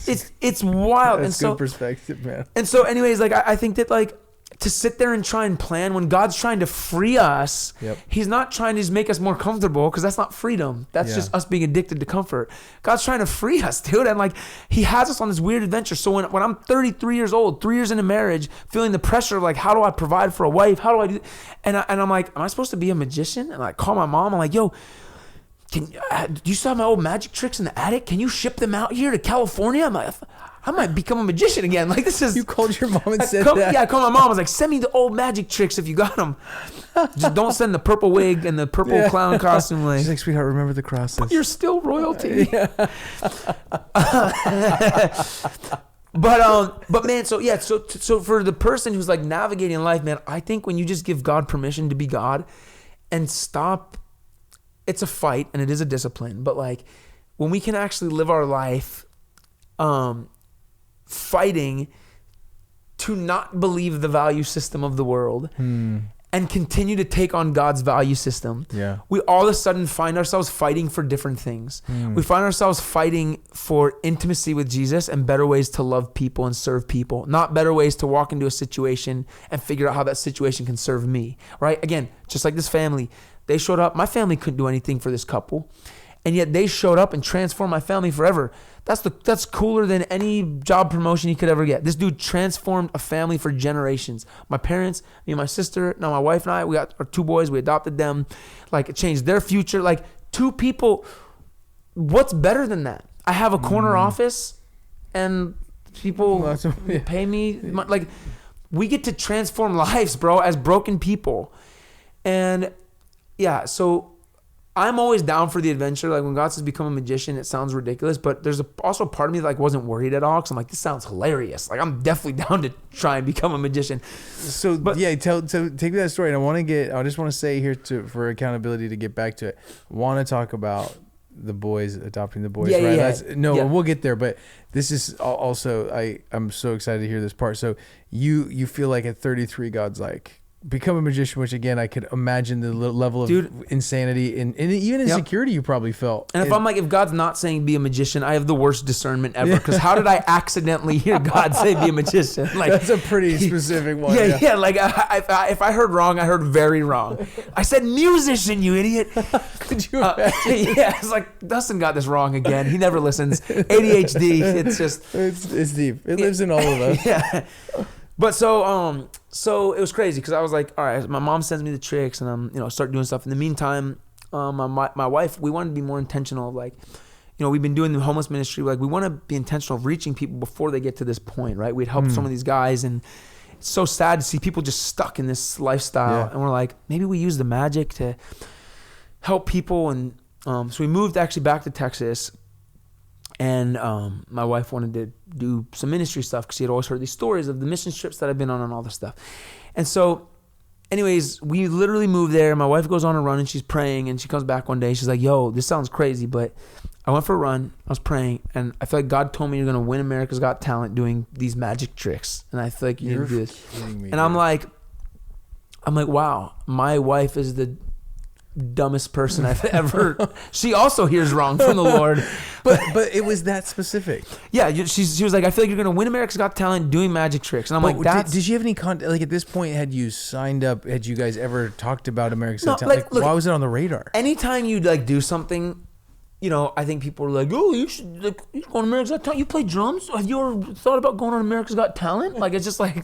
it's wild. That's good perspective, man. And so anyways, like, I think that like, to sit there and try and plan when God's trying to free us, he's not trying to just make us more comfortable because that's not freedom. That's just us being addicted to comfort. God's trying to free us, dude. And like, he has us on this weird adventure. So when I'm 33 years old, 3 years into marriage, feeling the pressure of like, how do I provide for a wife? How do I do? And I'm like, am I supposed to be a magician? And I call my mom. I'm like, yo, do you still have my old magic tricks in the attic? Can you ship them out here to California? I'm like, I might become a magician again. Like, this is... You called your mom and said that? Yeah, I called my mom. I was like, send me the old magic tricks if you got them. Just don't send the purple wig and the purple clown costume. Like, she's like, sweetheart, remember the crosses. But you're still royalty. But man, so for the person who's like navigating life, man, I think when you just give God permission to be God and stop, it's a fight and it is a discipline. But like, when we can actually live our life, fighting to not believe the value system of the world and continue to take on God's value system. Yeah. We all of a sudden find ourselves fighting for different things. We find ourselves fighting for intimacy with Jesus and better ways to love people and serve people, not better ways to walk into a situation and figure out how that situation can serve me, right? Again, just like this family, they showed up. My family couldn't do anything for this couple. and yet they showed up and transformed my family forever. That's cooler than any job promotion you could ever get. This dude transformed a family for generations. My parents, me and my sister, now my wife and I, we got our 2 boys, we adopted them. Like, it changed their future. Like, 2 people, what's better than that? I have a corner office and people pay me. Like, we get to transform lives, bro, as broken people. And yeah, so I'm always down for the adventure. Like, when God says become a magician, it sounds ridiculous, but there's also a part of me that like wasn't worried at all, because I'm like, this sounds hilarious. Like, I'm definitely down to try and become a magician. So take me that story, and I just want to say here for accountability to get back to it. I want to talk about the boys, adopting the boys, right? We'll get there, but this is also, I'm so excited to hear this part. So you feel like at 33, God's like, become a magician, which again, I could imagine the level of insanity and even insecurity you probably felt. And if God's not saying be a magician, I have the worst discernment ever, because how did I accidentally hear God say be a magician? Like, that's a pretty specific one. Yeah. Like, if I heard wrong, I heard very wrong. I said musician, you idiot. Could you imagine? It's like, Dustin got this wrong again. He never listens. ADHD. It's just it's deep. It lives in all of us. Yeah. But so it was crazy, because I was like, all right, my mom sends me the tricks, and I'm, start doing stuff. In the meantime, my wife, we wanted to be more intentional of, like, we've been doing the homeless ministry. Like, we want to be intentional of reaching people before they get to this point, right? We'd helped some of these guys, and it's so sad to see people just stuck in this lifestyle. Yeah. And we're like, maybe we use the magic to help people. And so we moved actually back to Texas. And my wife wanted to do some ministry stuff, because she had always heard these stories of the mission trips that I've been on and all this stuff. And so anyways, we literally moved there. My wife goes on a run and she's praying, and she comes back one day. She's like, yo, this sounds crazy, but I went for a run. I was praying, and I feel like God told me you're going to win America's Got Talent doing these magic tricks. And I feel like you need to do this. And I'm like, wow, my wife is the dumbest person I've ever. She also hears wrong from the Lord, but it was that specific. Yeah, she was like, I feel like you're gonna win America's Got Talent doing magic tricks, and I'm like, that's. Did you have any like at this point? Had you signed up? Had you guys ever talked about America's Got Talent? Like, look, why was it on the radar? Anytime you like do something, I think people are like, oh, you should go on America's Got Talent. You play drums? Have you ever thought about going on America's Got Talent? Like, it's just like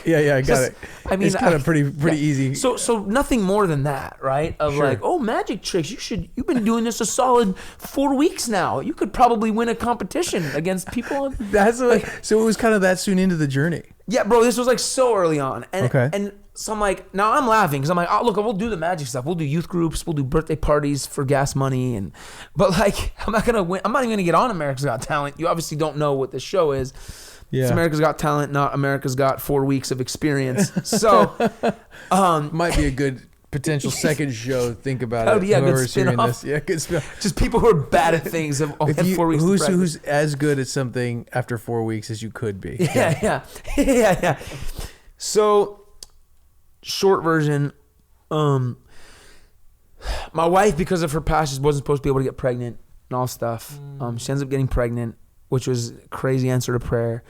yeah, I got it. I mean, it's kind of pretty easy. So nothing more than that, right? Of like, oh, magic tricks. You've been doing this a solid 4 weeks now. You could probably win a competition against people. So it was kind of that soon into the journey. Yeah, bro, this was like so early on. And, okay. And so I'm like, now I'm laughing, because I'm like, oh, look, we'll do the magic stuff. We'll do youth groups. We'll do birthday parties for gas money. But like, I'm not going to win. I'm not even going to get on America's Got Talent. You obviously don't know what this show is. Yeah. It's America's Got Talent, not America's Got 4 weeks of experience. So might be a good potential second show. Think about it. Yeah, good spin-off. Yeah, good spin-off. Just people who are bad at things have only had 4 weeks. Who's as good at something after 4 weeks as you could be? Yeah. So, short version, my wife, because of her past, she wasn't supposed to be able to get pregnant and all stuff. She ends up getting pregnant, which was a crazy answer to prayer.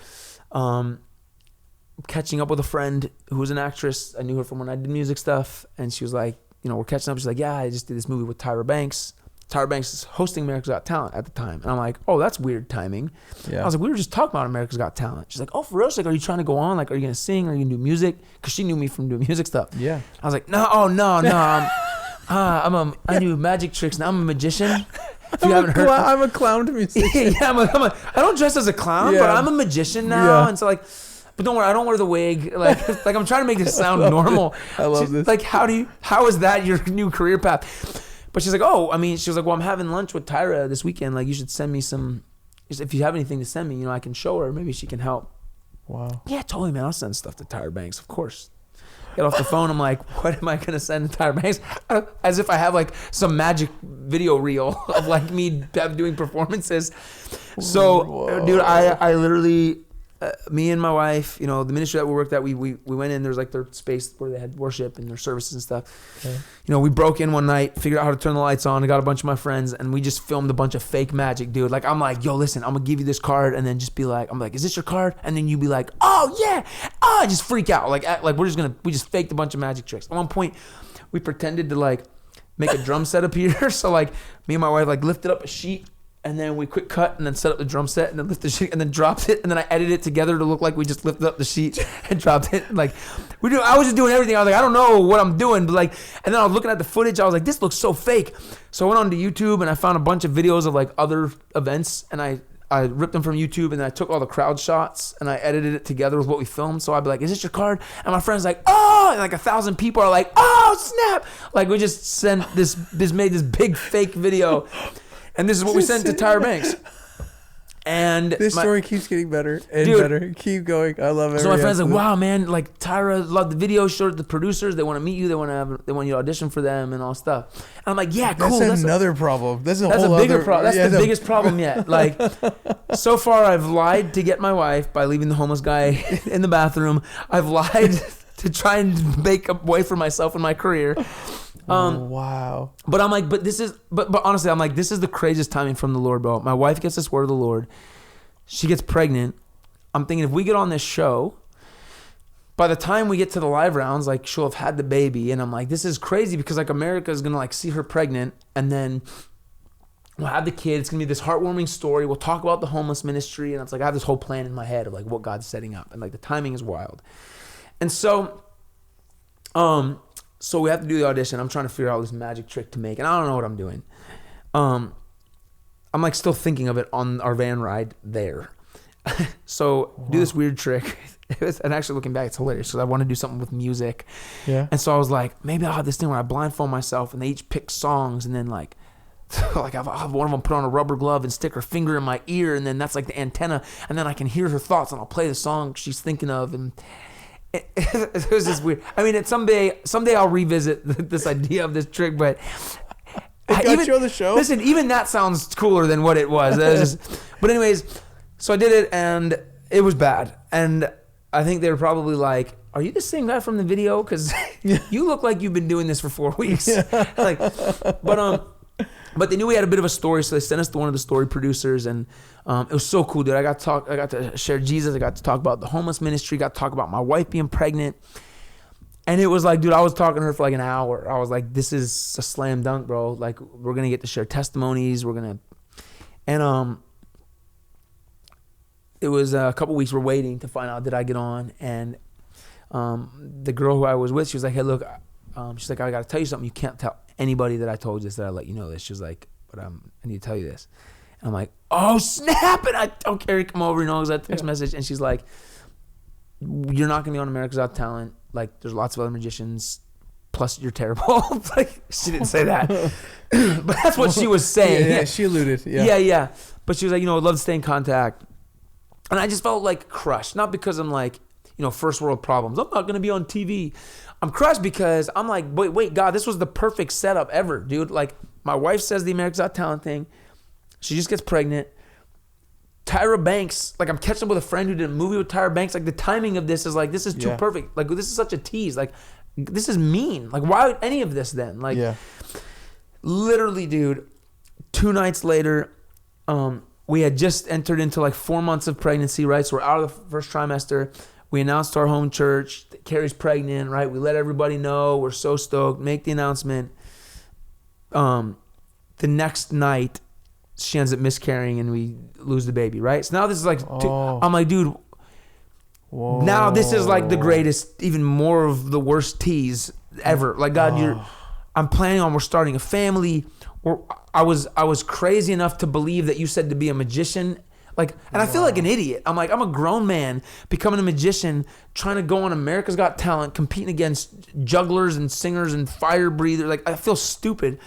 Catching up with a friend who was an actress. I knew her from when I did music stuff, and she was like, we're catching up. She's like, yeah, I just did this movie with Tyra Banks. Tyra Banks is hosting America's Got Talent at the time. And I'm like, oh, that's weird timing. Yeah. I was like, we were just talking about America's Got Talent. She's like, oh, for real? She's like, are you trying to go on? Like, are you going to sing? Are you going to do music? Because she knew me from doing music stuff. Yeah. I was like, no. I do magic tricks. Now I'm a magician. If you haven't heard, I'm a clown musician. Yeah, I don't dress as a clown, but I'm a magician now. Yeah. And so like, but don't worry, I don't wear the wig. Like I'm trying to make this sound normal. I love this. Like, how is that your new career path? But she's like, she was like, well, I'm having lunch with Tyra this weekend. Like, you should send me some, if you have anything to send me, I can show her. Maybe she can help. Wow. Yeah, totally, man. I'll send stuff to Tyra Banks, of course. Get off the phone. I'm like, what am I going to send to Tyra Banks? As if I have like some magic video reel of like me doing performances. So, whoa. Dude, I literally... me and my wife, the ministry that we worked at, we went in. There was like their space where they had worship and their services and stuff. Okay. We broke in one night, figured out how to turn the lights on. I got a bunch of my friends, and we just filmed a bunch of fake magic, dude. Like, I'm like, yo, listen, I'm gonna give you this card, and then just be like, I'm like, is this your card? And then you be like, oh yeah, just freak out. Like we just faked a bunch of magic tricks. At one point, we pretended to like make a drum set appear. So like me and my wife like lifted up a sheet, and then we quick cut and then set up the drum set and then lift the sheet and then dropped it, and then I edited it together to look like we just lifted up the sheet and dropped it. Like I was just doing everything. I was like, I don't know what I'm doing, but like, and then I was looking at the footage. I was like, this looks so fake. So I went onto YouTube and I found a bunch of videos of like other events, and I ripped them from YouTube, and then I took all the crowd shots and I edited it together with what we filmed. So I'd be like, is this your card? And my friend's like, oh, and like 1,000 people are like, oh snap. Like we just made this big fake video. And this is what we sent to Tyra Banks. And this story keeps getting better and better. Keep going. I love it. So my friend's like, wow, man, like Tyra loved the video, showed it to the producers. They want to meet you. They want you to audition for them and all stuff. And I'm like, yeah, cool. That's another problem. That's a bigger problem. That's the biggest problem yet. Like, so far I've lied to get my wife by leaving the homeless guy in the bathroom. I've lied to try and make a way for myself in my career. Wow. But I'm like, but honestly, I'm like, this is the craziest timing from the Lord, bro. My wife gets this word of the Lord. She gets pregnant. I'm thinking if we get on this show, by the time we get to the live rounds, like she'll have had the baby. And I'm like, this is crazy because like America is going to like see her pregnant, and then we'll have the kid. It's going to be this heartwarming story. We'll talk about the homeless ministry. And it's like, I have this whole plan in my head of like what God's setting up, and like the timing is wild. And so, so we have to do the audition. I'm trying to figure out this magic trick to make, and I don't know what I'm doing. I'm like still thinking of it on our van ride there. So do this weird trick. And actually looking back, it's hilarious because I want to do something with music. Yeah. And so I was like, maybe I'll have this thing where I blindfold myself and they each pick songs, and then like I'll have one of them put on a rubber glove and stick her finger in my ear, and then that's like the antenna, and then I can hear her thoughts, and I'll play the song she's thinking of, and it was just weird. I mean, someday I'll revisit this idea of this trick, but it got you on the show. Listen, even that sounds cooler than what it was. But anyways, so I did it, and it was bad. And I think they were probably like, "Are you the same guy from the video? Because you look like you've been doing this for 4 weeks." But they knew we had a bit of a story, so they sent us to one of the story producers, and it was so cool, dude. I got to share Jesus. I got to talk about the homeless ministry. Got to talk about my wife being pregnant, and it was like, dude, I was talking to her for like an hour. I was like, this is a slam dunk, bro. Like, we're gonna get to share testimonies. And it was a couple weeks. We're waiting to find out did I get on, and the girl who I was with, she was like, hey, look, she's like, I got to tell you something. You can't tell anybody that I told you this, that I let you know this. She was like, but I need to tell you this. And I'm like, oh snap! And I tell Carrie, come over, it was that text message, and she's like, you're not gonna be on America's Got Talent. Like, there's lots of other magicians. Plus, you're terrible. Like, she didn't say that, but that's what she was saying. Yeah, she alluded. Yeah. But she was like, I'd love to stay in contact. And I just felt like crushed, not because I'm like, first world problems. I'm not gonna be on TV. I'm crushed because I'm like, wait, God, this was the perfect setup ever, dude. Like, my wife says the America's Got Talent thing. She just gets pregnant. Tyra Banks, like, I'm catching up with a friend who did a movie with Tyra Banks. Like, the timing of this is like, this is too perfect. Like, this is such a tease. Like, this is mean. Like, why would any of this then? Like, literally, dude, 2 nights later, we had just entered into like 4 months of pregnancy, right? So we're out of the first trimester. We announced to our home church that Carrie's pregnant, right? We let everybody know. We're so stoked. Make the announcement. The next night, she ends up miscarrying and we lose the baby, right? So now this is like, I'm like, dude, now this is like the greatest, even more of the worst tease ever. Like, God, I'm planning on, we're starting a family. I was crazy enough to believe that you said to be a magician. Like, and I feel like an idiot. I'm like, I'm a grown man becoming a magician, trying to go on America's Got Talent, competing against jugglers and singers and fire breathers. Like, I feel stupid.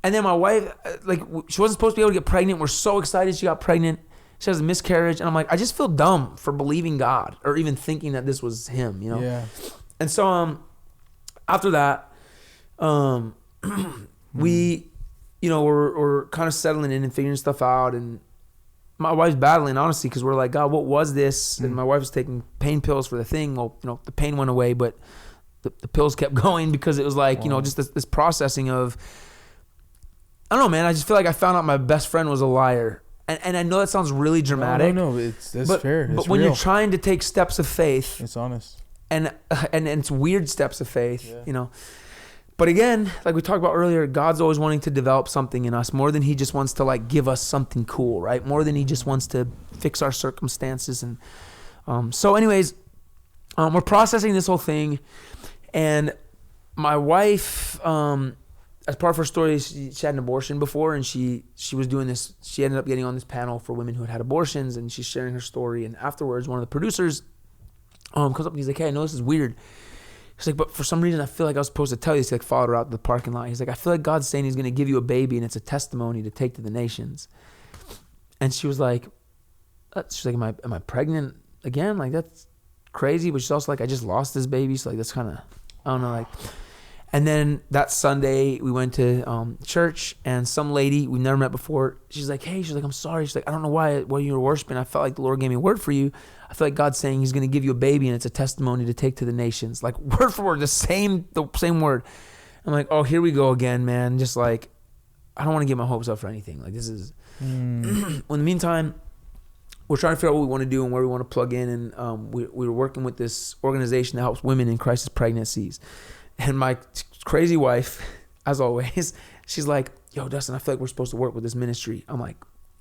And then my wife, like, she wasn't supposed to be able to get pregnant. We're so excited she got pregnant. She has a miscarriage. And I'm like, I just feel dumb for believing God or even thinking that this was him, Yeah. And so after that, we, we're kind of settling in and figuring stuff out. And my wife's battling, honestly, because we're like, God, what was this? And my wife was taking pain pills for the thing. Well, the pain went away, but the pills kept going because it was like, just this processing of, I don't know, man. I just feel like I found out my best friend was a liar. And I know that sounds really dramatic. No, that's fair. But when you're trying to take steps of faith. It's honest. And it's weird steps of faith, But again, like we talked about earlier, God's always wanting to develop something in us more than he just wants to like give us something cool, right? More than he just wants to fix our circumstances. And so anyways, we're processing this whole thing. And my wife, as part of her story, she had an abortion before, and she was doing this. She ended up getting on this panel for women who had abortions, and she's sharing her story. And afterwards, one of the producers comes up and he's like, "Hey, I know this is weird." He's like, "But for some reason, I feel like I was supposed to tell you." He's like, followed her out to the parking lot. He's like, "I feel like God's saying he's going to give you a baby, and it's a testimony to take to the nations." And she was like, she's like, am I pregnant again? Like, that's crazy. But she's also like, I just lost this baby. So like, that's kind of, I don't know, like. And then that Sunday, we went to church, and some lady we never met before, she's like, "Hey," she's like, "I'm sorry." She's like, "I don't know why you were worshiping. I felt like the Lord gave me a word for you. I feel like God's saying he's going to give you a baby, and it's a testimony to take to the nations." Like, word for word, the same word. I'm like, oh, here we go again, man. Just like, I don't want to get my hopes up for anything. Like, this is... Well, in the meantime, we're trying to figure out what we want to do and where we want to plug in. And we were working with this organization that helps women in crisis pregnancies. And my crazy wife, as always, she's like, "Yo, Dustin, I feel like we're supposed to work with this ministry." I'm like,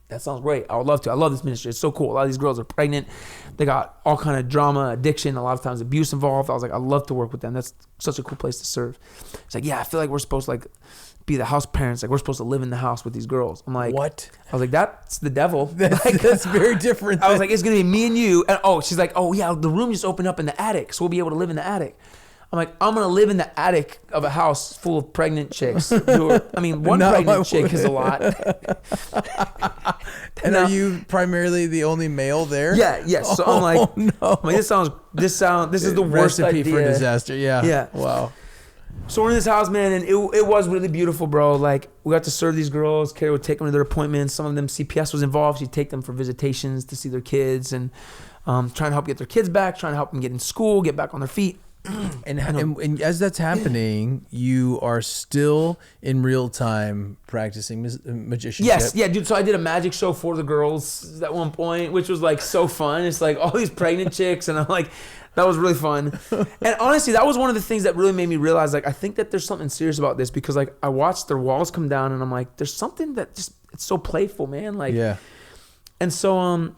"That sounds great. I would love to. I love this ministry. It's so cool. A lot of these girls are pregnant. They got all kind of drama, addiction, a lot of times abuse involved." I was like, "I love to work with them. That's such a cool place to serve." It's like, "Yeah, I feel like we're supposed to like be the house parents. Like, we're supposed to live in the house with these girls." I'm like, "What?" I was like, "That's the devil." That's very different. I was like, "It's going to be me and you." And she's like, "Oh yeah, the room just opened up in the attic, so we'll be able to live in the attic." I'm like, "I'm going to live in the attic of a house full of pregnant chicks." One pregnant chick is a lot. And are you primarily the only male there? Yeah, yes. So I'm like, no. This is the worst recipe idea for disaster. Yeah. Yeah. Wow. So we're in this house, man, and it was really beautiful, bro. Like, we got to serve these girls. Carrie would take them to their appointments. Some of them, CPS was involved. She'd take them for visitations to see their kids, and trying to help get their kids back, trying to help them get in school, get back on their feet. And as that's happening, you are still in real time practicing magicianship. Yes, yeah, dude. So I did a magic show for the girls at one point, which was like so fun. It's like all these pregnant chicks, and I'm like, that was really fun. And honestly, that was one of the things that really made me realize, like, I think that there's something serious about this, because like I watched their walls come down, and I'm like, there's something that just, it's so playful, man. Like, yeah. And so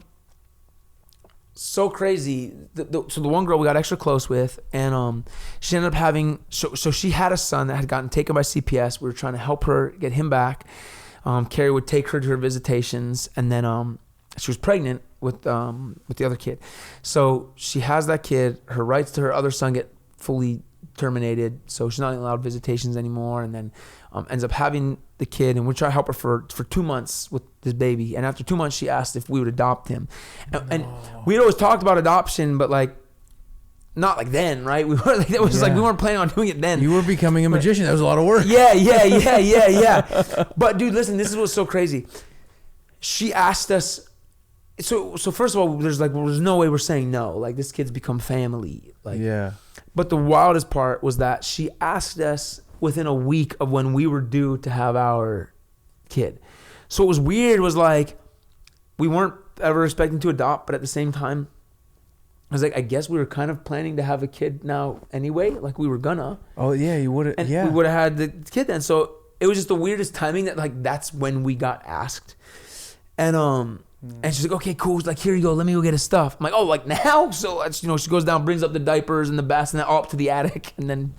so crazy. So the one girl we got extra close with, and she ended up having, so she had a son that had gotten taken by CPS. We were trying to help her get him back. Carrie would take her to her visitations, and then she was pregnant with the other kid. So she has that kid. Her rights to her other son get fully terminated, so she's not allowed visitations anymore, and then ends up having the kid, and we're trying to help her for 2 months with this baby. And after 2 months, she asked if we would adopt him, and we had always talked about adoption, but like not like then, right? We were like, it was like we weren't planning on doing it then. You were becoming a magician. That was a lot of work. Yeah. But dude, listen, this is what's so crazy. She asked us. So first of all, there's no way we're saying no. Like, this kid's become family. Like, yeah. But the wildest part was that she asked us within a week of when we were due to have our kid. So what was weird was like, we weren't ever expecting to adopt, but at the same time, I was like, I guess we were kind of planning to have a kid now anyway. Like, we were gonna. Oh yeah, you would have. And yeah, we would have had the kid then. So it was just the weirdest timing that like that's when we got asked, and she's like, "Okay, cool. Like, here you go. Let me go get his stuff." I'm like, "Oh, like now?" So she goes down, brings up the diapers and the bassnet all up to the attic, and then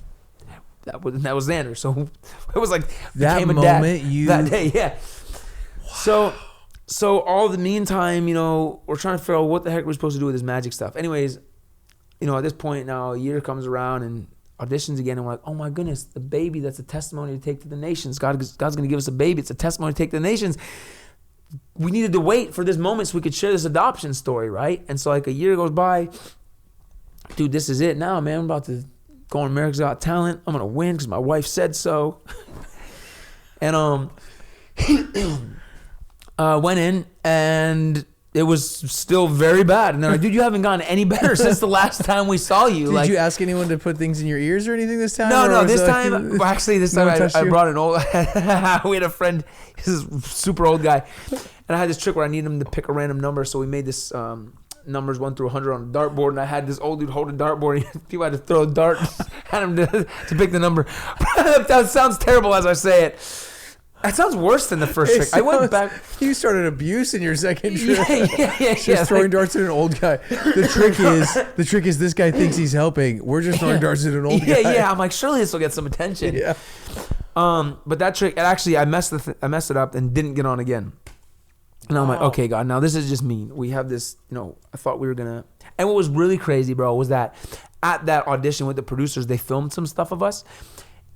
that was Xander. So it was like that became a moment dad that day, yeah. Wow. So all the meantime, we're trying to figure out what the heck we're supposed to do with this magic stuff. Anyways, at this point now, a year comes around and auditions again, and we're like, oh my goodness, the baby, that's a testimony to take to the nations. God's going to give us a baby. It's a testimony to take to the nations. We needed to wait for this moment so we could share this adoption story, right? And so like a year goes by. Dude, this is it now, man. I'm about to go on America's Got Talent. I'm going to win because my wife said so. And went in, and it was still very bad. And they're like, dude, you haven't gotten any better since the last time we saw you. Did you ask anyone to put things in your ears or anything this time? No, this time I brought an old, we had a friend, he's a super old guy, and I had this trick where I needed him to pick a random number. So we made this numbers 1 through 100 on a dartboard, and I had this old dude hold a dartboard. And people had to throw a dart at him to pick the number. That sounds terrible as I say it. That sounds worse than the first trick. I went back. You started abuse in your second trick. Yeah. Just throwing darts at an old guy. The trick is this guy thinks he's helping. We're just throwing darts at an old guy. Yeah. I'm like, surely this will get some attention. Yeah. But that trick, actually, I messed it up and didn't get on again. And I'm like, okay, God, now this is just mean. We have this, I thought we were gonna. And what was really crazy, bro, was that at that audition with the producers, they filmed some stuff of us.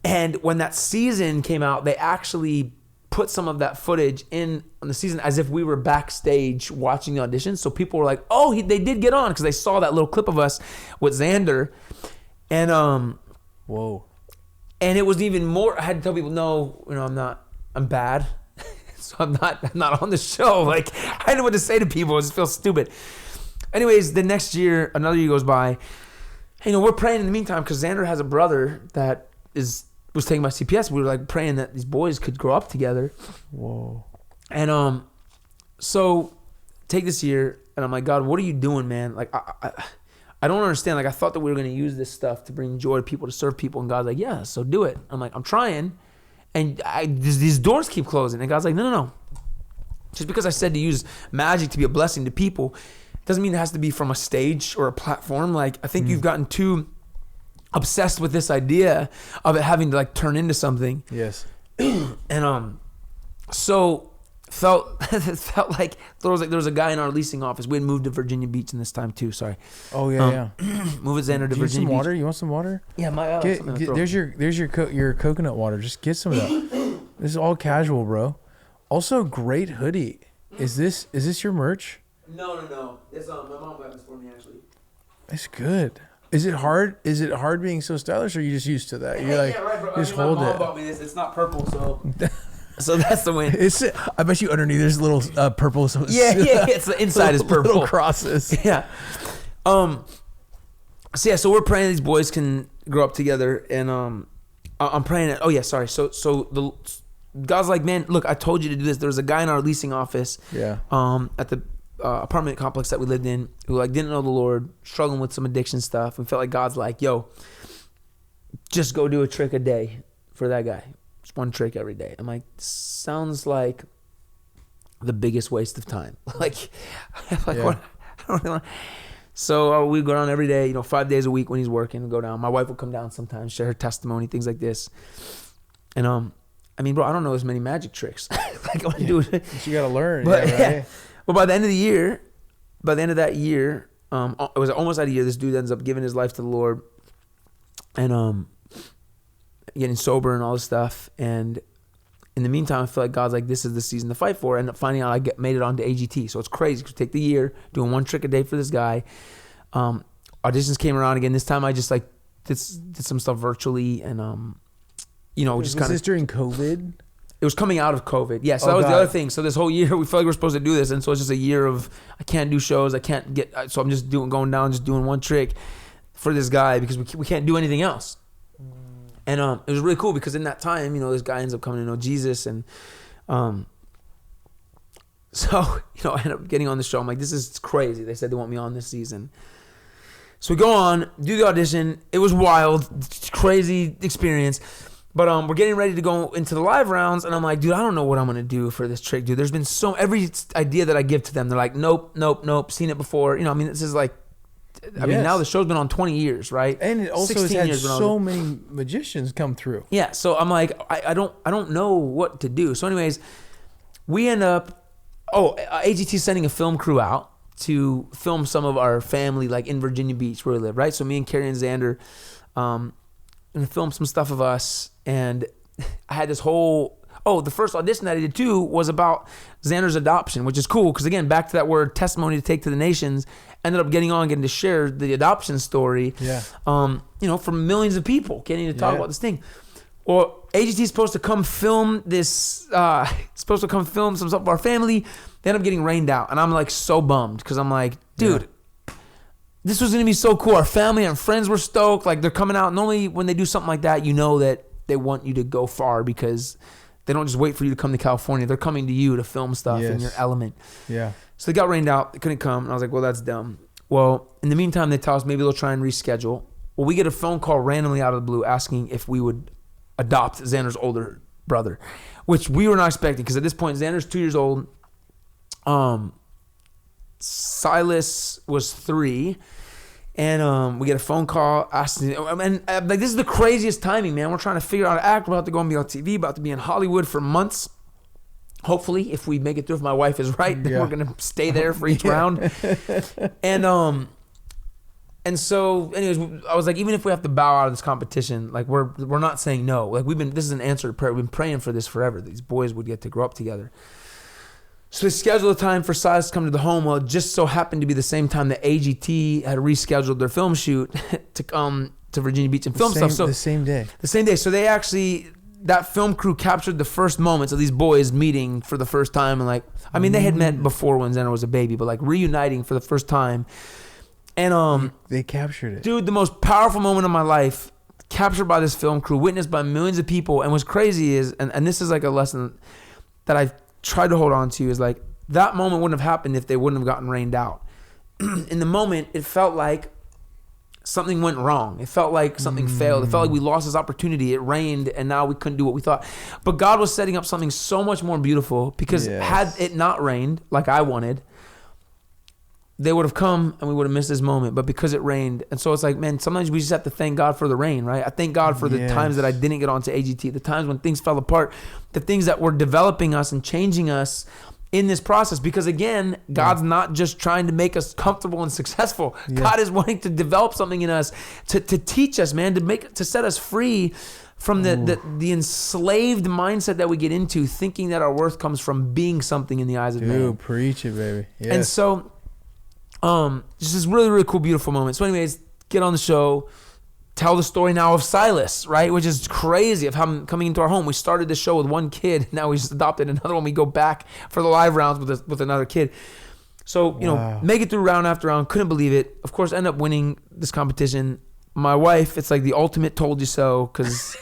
And when that season came out, they actually put some of that footage in on the season as if we were backstage watching the audition. So people were like, oh, they did get on, because they saw that little clip of us with Xander. And whoa. And it was even more, I had to tell people, no, I'm bad. So I'm not on the show. Like, I didn't know what to say to people. I just feel stupid. Anyways, the next year, another year goes by. We're praying in the meantime, because Xander has a brother that was taking my CPS. We were like praying that these boys could grow up together. Whoa. And so take this year, and I'm like, God, what are you doing, man? Like, I don't understand. Like, I thought that we were going to use this stuff to bring joy to people, to serve people. And God's like, yeah, so do it. I'm like, I'm trying. And these doors keep closing. And God's like, no. Just because I said to use magic to be a blessing to people doesn't mean it has to be from a stage or a platform. Like, I think you've gotten too obsessed with this idea of it having to like turn into something. Yes. And so felt like there was a guy in our leasing office. We had moved to Virginia Beach in this time too. Sorry. Oh yeah. Move with Xander to Virginia Beach. Beach. Water? You want some water? Yeah, my there's your coconut water. Just get some of that. This is all casual, bro. Also, great hoodie. Is this your merch? No. It's my mom got this for me actually. It's good. Is it hard? Is it hard being so stylish, or are you just used to that? You're like, yeah, right, bro. just hold my mom it. bought me this. It's not purple, so so that's the win. I bet you underneath there's little purple. Yeah. It's the inside is purple. Little crosses. Yeah. So we're praying these boys can grow up together, and I'm praying that. Oh yeah, sorry. So the God's like, man, look, I told you to do this. There was a guy in our leasing office. Yeah. At the apartment complex that we lived in, who like didn't know the Lord, struggling with some addiction stuff. We felt like God's like, yo, just go do a trick a day for that guy. Just one trick every day. I'm like, sounds like the biggest waste of time. What? I don't really want. So we go down every day, 5 days a week when he's working. We go down. My wife will come down sometimes, share her testimony, things like this. And I mean, bro, I don't know as many magic tricks. Like I want to do it. But you got to learn. But right? But by the end of that year, it was almost at a year, this dude ends up giving his life to the Lord and getting sober and all this stuff. And in the meantime, I feel like God's like, this is the season to fight for. I ended up finding out made it onto AGT. So it's crazy. Take the year, doing one trick a day for this guy. Auditions came around again. This time I just like did some stuff virtually and just kind of. Was this during COVID? It was coming out of COVID. Yeah, so that was the other thing. So this whole year, we felt like we were supposed to do this. And so it's just a year of, I can't do shows. I can't get, so I'm just going down, just doing one trick for this guy because we can't do anything else. And it was really cool because in that time, this guy ends up coming to know Jesus. And so, I ended up getting on the show. I'm like, this is crazy. They said they want me on this season. So we go on, do the audition. It was wild, crazy experience. But we're getting ready to go into the live rounds, and I'm like, dude, I don't know what I'm gonna do for this trick, dude. There's been every idea that I give to them, they're like, nope, seen it before. This is like, I mean, now the show's been on 20 years, right? And it also has had so many magicians come through. Yeah, so I'm like, I don't know what to do. So anyways, we end up, AGT sending a film crew out to film some of our family, like in Virginia Beach where we live, right? So me and Carrie and Xander, and film some stuff of us. And I had this whole, the first audition that I did too was about Xander's adoption, which is cool. Cause again, back to that word testimony to take to the nations, ended up getting to share the adoption story. Yeah. From millions of people getting to talk about this thing. Well, AGT is supposed to come film this, supposed to come film some stuff of our family. They end up getting rained out. And I'm like so bummed. Cause I'm like, dude, this was going to be so cool. Our family and friends were stoked. Like they're coming out. Normally when they do something like that, that they want you to go far because They don't just wait for you to come to California. They're coming to you to film stuff in your element. Yeah. So they got rained out. They couldn't come. And I was like, well, that's dumb. Well, in the meantime, they tell us maybe they'll try and reschedule. Well, we get a phone call randomly out of the blue asking if we would adopt Xander's older brother, which we were not expecting because at this point, Xander's 2 years old. Silas was 3. And we get a phone call asking, and like this is the craziest timing, man. We're trying to figure out how to act. We're about to go and be on TV, about to be in Hollywood for months. Hopefully, if we make it through, if my wife is right, then we're gonna stay there for each round. And so, anyways, I was like, even if we have to bow out of this competition, like we're not saying no. Like this is an answer to prayer. We've been praying for this forever. These boys would get to grow up together. So they scheduled a time for Silas to come to the home. Well, it just so happened to be the same time that AGT had rescheduled their film shoot to come to Virginia Beach and film stuff. So the same day. The same day. So they actually, that film crew captured the first moments of these boys meeting for the first time. And like, I mean, they had met before when Xander was a baby, but like reuniting for the first time. And they captured it. Dude, the most powerful moment of my life, captured by this film crew, witnessed by millions of people. And what's crazy is, and this is like a lesson that I've tried to hold on to, is like that moment wouldn't have happened if they wouldn't have gotten rained out. In the moment, it felt like something went wrong. It felt like something failed. It felt like we lost this opportunity. It rained and now we couldn't do what we thought. But God was setting up something so much more beautiful, because had it not rained like I wanted, they would have come and we would have missed this moment. But because it rained, and so it's like, man, sometimes we just have to thank God for the rain, right? I thank God for the times that I didn't get onto AGT, the times when things fell apart, the things that were developing us and changing us in this process. Because again, God's not just trying to make us comfortable and successful. God is wanting to develop something in us to teach us, man, to set us free from the enslaved mindset that we get into, thinking that our worth comes from being something in the eyes of man. Dude, preach it, baby. Yes. And so, just this really, really cool, beautiful moment. So anyways, get on the show, tell the story now of Silas, right? Which is crazy, of him coming into our home. We started the show with one kid. Now we just adopted another one. We go back for the live rounds with another kid. So, you know, make it through round after round. Couldn't believe it. Of course, end up winning this competition. My wife, it's like the ultimate told you so, because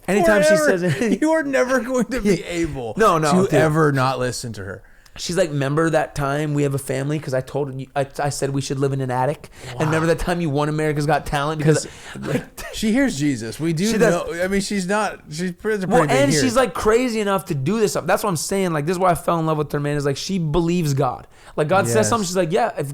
anytime she says anything, you are never going to be able to ever not listen to her. She's like, remember that time we have a family? Because I told you, I said we should live in an attic. And remember that time you won America's Got Talent? Because she hears Jesus. We do know. I mean, she's pretty well, and here. she's like crazy enough to do this stuff. That's what I'm saying. Like, this is why I fell in love with her, man. Is like, she believes God. Like, God says something, she's like, yeah, if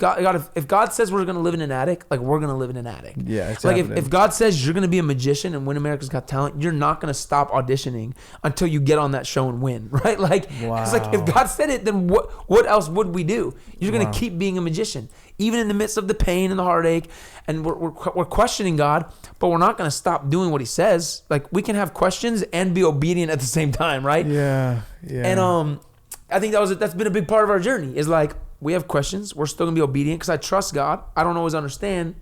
God says we're going to live in an attic, like, we're going to live in an attic. Yeah, it's like, if God says you're going to be a magician and win America's Got Talent, you're not going to stop auditioning until you get on that show and win, right? Like, it's like, if God said it, then what else would we do? You're going to keep being a magician, even in the midst of the pain and the heartache, and we're questioning God, but we're not going to stop doing what He says. Like, we can have questions and be obedient at the same time, right? Yeah. And I think that's been a big part of our journey. Is like, we have questions, we're still gonna be obedient because I trust God. I don't always understand.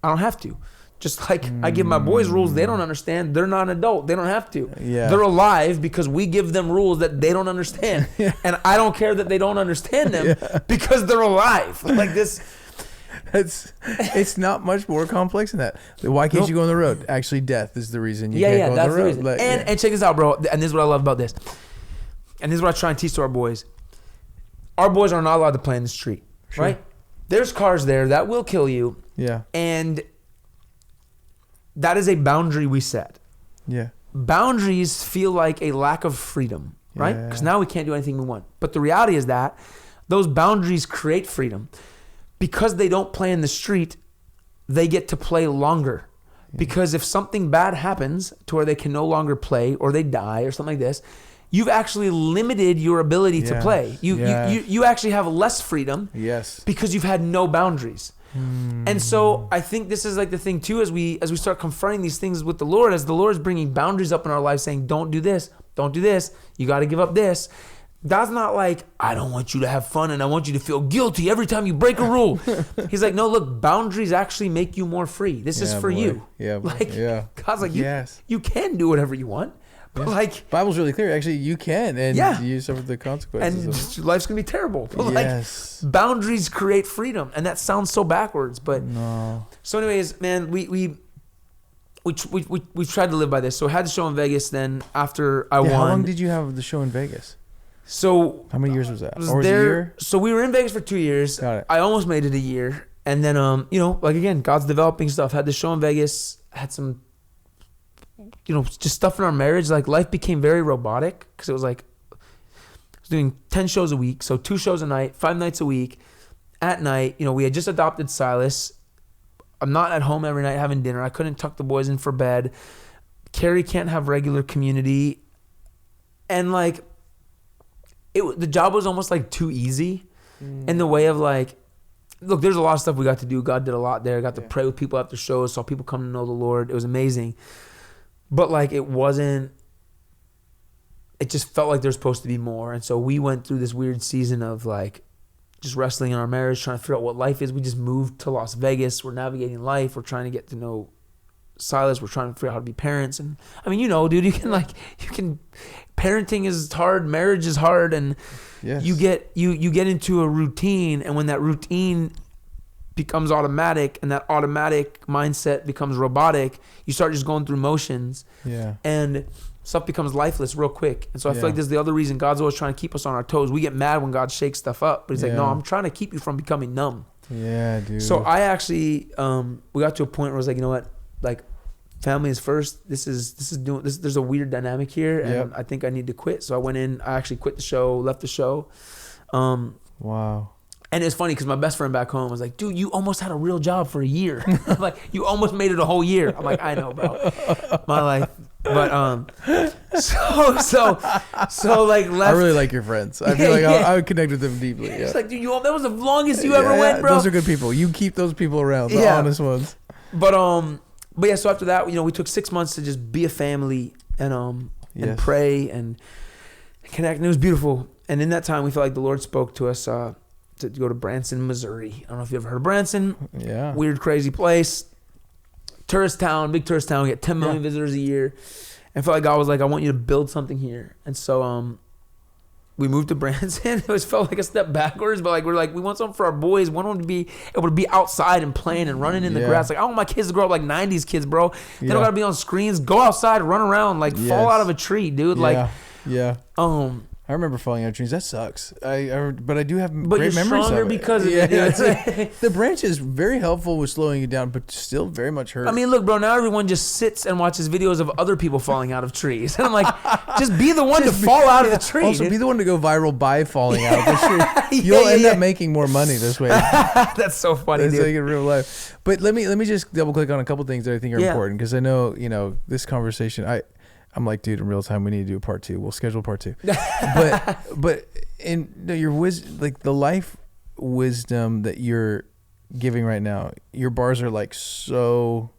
I don't have to. Just like I give my boys rules they don't understand. They're not an adult. They don't have to. Yeah. They're alive because we give them rules that they don't understand. And I don't care that they don't understand them because they're alive. Like this. It's not much more complex than that. Why can't you go on the road? Actually, death is the reason you can't go on the road. Reason. And check this out, bro. And this is what I love about this. And this is what I try and teach to our boys. Our boys are not allowed to play in the street, right? There's cars there that will kill you. Yeah. And that is a boundary we set. Yeah. Boundaries feel like a lack of freedom, right? Because now we can't do anything we want. But the reality is that those boundaries create freedom. Because they don't play in the street, they get to play longer. Because if something bad happens to where they can no longer play or they die or something like this, you've actually limited your ability to play. You actually have less freedom because you've had no boundaries. And so I think this is like the thing too, as we start confronting these things with the Lord, as the Lord is bringing boundaries up in our lives, saying, don't do this, you got to give up this. God's not like, I don't want you to have fun and I want you to feel guilty every time you break a rule. He's like, no, look, boundaries actually make you more free. This is for you. God's like, you can do whatever you want. But like, Bible's really clear. Actually, you can, and you suffer the consequences. And life's gonna be terrible. But like, boundaries create freedom, and that sounds so backwards. But no. So, anyways, man, we we tried to live by this. So I had the show in Vegas. Then after I won, how long did you have the show in Vegas? So how many years was that? Was or was it a year? So we were in Vegas for 2 years. Got it. I almost made it a year, and then like again, God's developing stuff. Had the show in Vegas. Had some, just stuff in our marriage. Like life became very robotic because it was like I was doing 10 shows a week, so 2 shows a night, 5 nights a week. At night, we had just adopted Silas. I'm not at home every night having dinner. I couldn't tuck the boys in for bed. Carrie can't have regular community. And like, the job was almost like too easy in the way of like, look, there's a lot of stuff we got to do. God did a lot there. Got to pray with people after shows, saw people come to know the Lord. It was amazing. But like, it just felt like there's supposed to be more. And so we went through this weird season of like, just wrestling in our marriage, trying to figure out what life is. We just moved to Las Vegas. We're navigating life. We're trying to get to know Silas. We're trying to figure out how to be parents. And I mean, dude, parenting is hard. Marriage is hard. And yes. you get into a routine. And when that routine becomes automatic and that automatic mindset becomes robotic, you start just going through motions. Yeah. And stuff becomes lifeless real quick. And so I feel like this is the other reason God's always trying to keep us on our toes. We get mad when God shakes stuff up, but he's like, no, I'm trying to keep you from becoming numb. Yeah, dude. So I actually, we got to a point where I was like, you know what? Like, family is first. There's a weird dynamic here, and I think I need to quit. So I went in, I actually quit the show, left the show. Wow. And it's funny because my best friend back home was like, dude, you almost had a real job for a year. Like, you almost made it a whole year. I'm like, I know, bro. My life. But so like left. I really like your friends. I feel like I would connect with them deeply. Yeah. It's like, dude, that was the longest you ever went, bro. Those are good people. You keep those people around, the honest ones. But yeah. So after that, we took 6 months to just be a family and pray and connect, and it was beautiful. And in that time, we felt like the Lord spoke to us to go to Branson, Missouri. I don't know if you ever heard of Branson. Yeah. Weird, crazy place. Tourist town, big tourist town. We get 10 million visitors a year. And I felt like God was like, I want you to build something here. And so we moved to Branson. It felt like a step backwards, but like we're like, we want something for our boys. We want them to be able to be outside and playing and running in the grass. Like, I want my kids to grow up like 90s kids, bro. They don't gotta be on screens. Go outside, run around, like fall out of a tree, dude. Like, I remember falling out of trees. That sucks. But I do have great memories of it. But you're stronger because of it. The branch is very helpful with slowing you down, but still very much hurt. I mean, look, bro, now everyone just sits and watches videos of other people falling out of trees. And I'm like, just be the one to fall out of the tree. Also, be the one to go viral by falling out of the tree. You'll end up making more money this way. That's so funny, That's dude. like in real life. But let me just double click on a couple things that I think are important, because I know, this conversation, I'm like, dude, in real time, we need to do a part 2. We'll schedule part 2. But your wisdom, like the life wisdom that you're giving right now, your bars are like so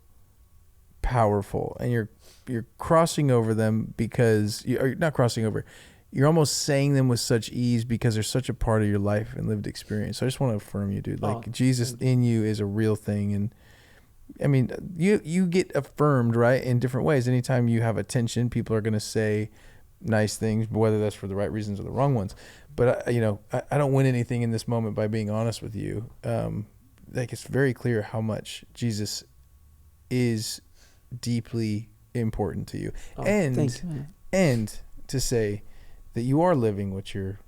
powerful, and you're crossing over them because you're not crossing over. You're almost saying them with such ease because they're such a part of your life and lived experience. So I just want to affirm you, dude. Like, Jesus in you is a real thing, and I mean, you get affirmed, right, in different ways. Anytime you have attention, people are going to say nice things, whether that's for the right reasons or the wrong ones. But I don't win anything in this moment by being honest with you. Like, it's very clear how much Jesus is deeply important to you, and to say that you are living what you're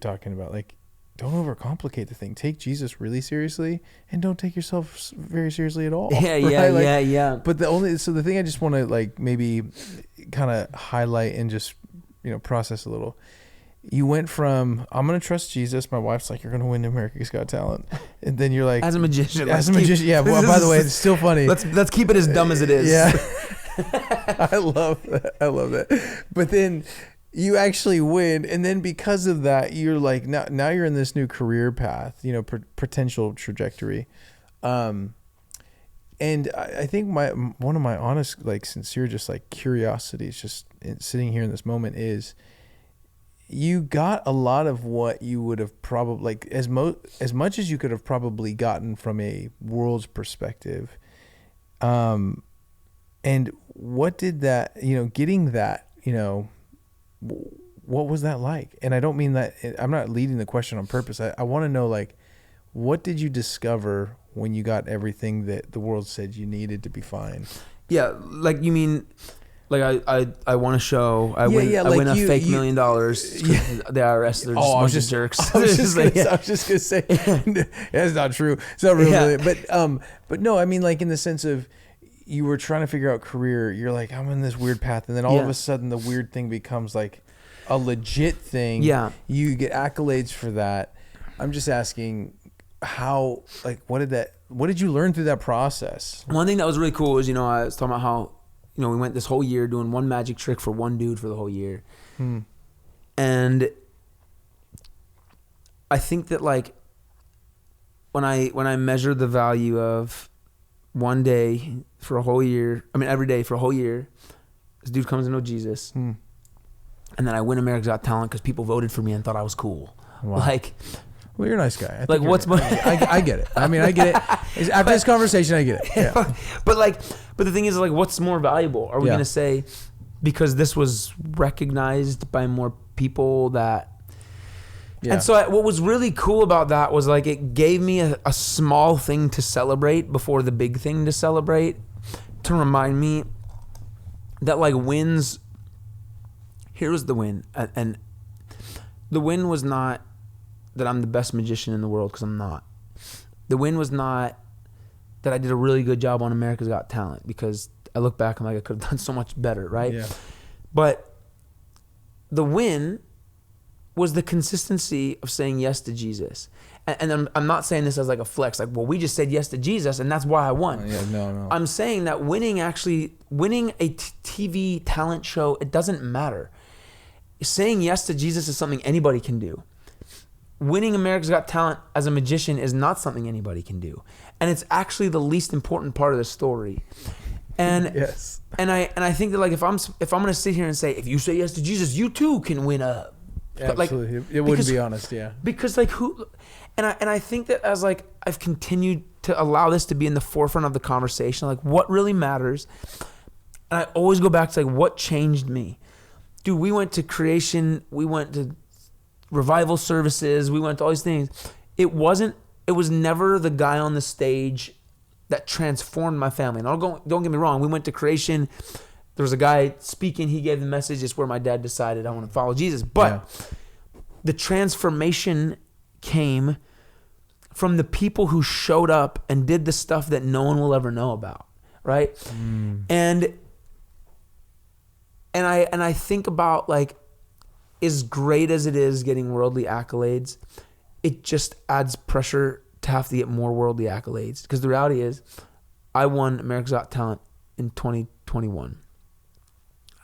talking about. Like, don't overcomplicate the thing. Take Jesus really seriously, and don't take yourself very seriously at all. Yeah. But the thing I just want to like maybe kind of highlight and just process a little. You went from, I'm gonna trust Jesus. My wife's like, you're gonna win America's Got Talent, and then you're like, as a magician. Yeah. Well, by the way, it's still funny. Let's keep it as dumb as it is. Yeah. I love that. But then you actually win, and then because of that, you're like, now you're in this new career path, potential trajectory, and I think one of my honest, like, sincere, just like curiosities, just sitting here in this moment, is you got a lot of what you would have probably, like, as much as you could have probably gotten from a world's perspective, and what did that, getting that, what was that like? And I don't mean that, I'm not leading the question on purpose. I want to know, like, what did you discover when you got everything that the world said you needed to be fine? Yeah, like you mean, like I won a show. I win like a fake $1 million. The IRS, they're just a bunch of jerks. I was just gonna say that's not true. It's not really, but no, I mean, like in the sense of you were trying to figure out career. You're like, I'm in this weird path, and then all of a sudden the weird thing becomes like a legit thing. Yeah, you get accolades for that. I'm just asking how, like, what did you learn through that process? One thing that was really cool was, I was talking about how, we went this whole year doing one magic trick for one dude for the whole year. And I think that, like, when I measured the value of one day for a whole year, every day for a whole year, this dude comes to know Jesus. And then I win America's Got Talent because people voted for me and thought I was cool. Wow. Like, well, you're a nice guy. Like, what's my... I get it. I get it. After this conversation, I get it. Yeah. But the thing is, like, what's more valuable? Are we going to say, because this was recognized by more people that... Yeah. And so what was really cool about that was, like, it gave me a small thing to celebrate before the big thing to celebrate, to remind me that, like, wins... Here was the win. And the win was not that I'm the best magician in the world, because I'm not. The win was not that I did a really good job on America's Got Talent, because I look back and, like, I could have done so much better, right? Yeah. But the win was the consistency of saying yes to Jesus. And I'm not saying this as like a flex, like, well, we just said yes to Jesus and that's why I won. No. I'm saying that winning a TV talent show, it doesn't matter. Saying yes to Jesus is something anybody can do. Winning America's Got Talent as a magician is not something anybody can do. And it's actually the least important part of the story. And yes. And I think that, like, if I'm going to sit here and say, if you say yes to Jesus, you too can win a... Absolutely. Like, it wouldn't be honest, yeah. Because, like, who... And I think that as, like, I've continued to allow this to be in the forefront of the conversation, like, what really matters. And I always go back to, like, what changed me. Dude, we went to creation, we went to revival services, we went to all these things. It was never the guy on the stage that transformed my family. And don't get me wrong, we went to creation, there was a guy speaking, he gave the message, it's where my dad decided I want to follow Jesus. But the transformation came from the people who showed up and did the stuff that no one will ever know about, right? And I think about, like, as great as it is getting worldly accolades, it just adds pressure to have to get more worldly accolades. Because the reality is, I won America's Got Talent in 2021.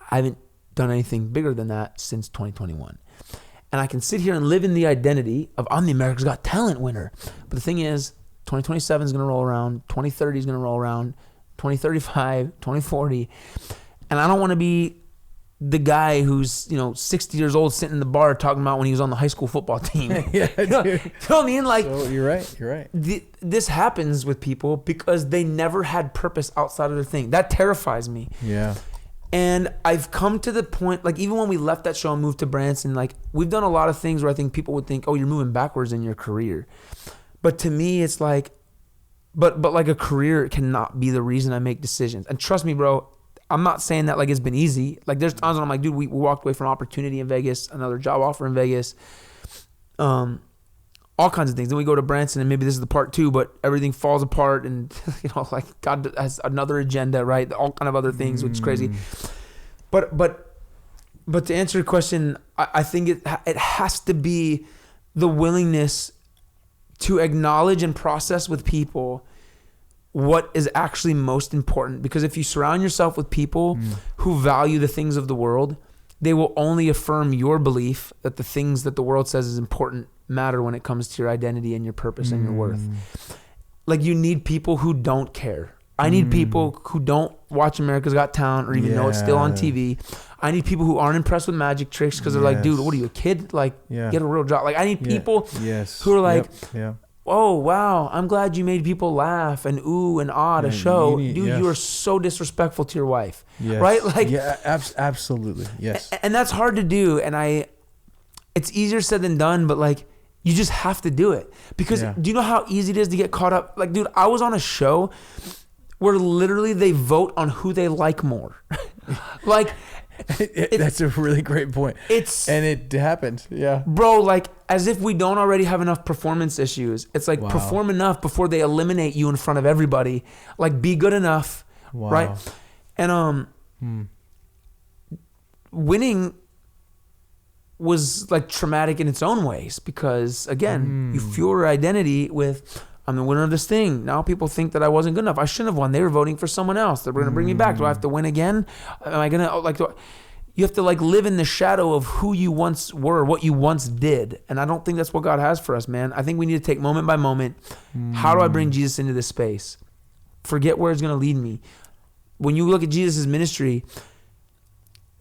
I haven't done anything bigger than that since 2021. And I can sit here and live in the identity of I'm the America's Got Talent winner. But the thing is, 2027 is going to roll around, 2030 is going to roll around, 2035, 2040. And I don't want to be the guy who's, 60 years old sitting in the bar talking about when he was on the high school football team. Yeah, you know what I mean? Like, so you're right. This happens with people because they never had purpose outside of their thing. That terrifies me. Yeah. And I've come to the point, like, even when we left that show and moved to Branson, like, we've done a lot of things where I think people would think, oh, you're moving backwards in your career. But to me, it's like, but like, a career cannot be the reason I make decisions. And trust me, bro, I'm not saying that like it's been easy. Like, there's times when I'm like, dude, we walked away from opportunity in Vegas, another job offer in Vegas, all kinds of things. Then we go to Branson, and maybe this is the part 2, but everything falls apart, and like, God has another agenda, right? All kind of other things, which is crazy. But to answer your question, I think it has to be the willingness to acknowledge and process with people what is actually most important. Because if you surround yourself with people who value the things of the world, they will only affirm your belief that the things that the world says is important matter when it comes to your identity and your purpose and your worth. Like, you need people who don't care. I need people who don't watch America's Got Talent or even know it's still on TV. I need people who aren't impressed with magic tricks because they're like, dude, what are you, a kid? Like, get a real job. Like, I need people who are like, oh, wow, I'm glad you made people laugh and ooh and ah at a show. You are so disrespectful to your wife. Right? Like, absolutely. Yes. And that's hard to do. And it's easier said than done, but, like, you just have to do it. Because do you know how easy it is to get caught up? Like, dude, I was on a show where literally they vote on who they like more. Like, that's a really great point. And it happened. Yeah. Bro, like, as if we don't already have enough performance issues. It's like, Wow. perform enough before they eliminate you in front of everybody. Like, be good enough. Wow. Right? And winning was like traumatic in its own ways, because again, you fuel your identity with, I'm the winner of this thing. Now people think that I wasn't good enough. I shouldn't have won. They were voting for someone else. They're going to bring me back. Do I have to win again? Am I going to, like, you have to like live in the shadow of who you once were, what you once did. And I don't think that's what God has for us, man. I think we need to take moment by moment. How do I bring Jesus into this space? Forget where it's going to lead me. When you look at Jesus' ministry,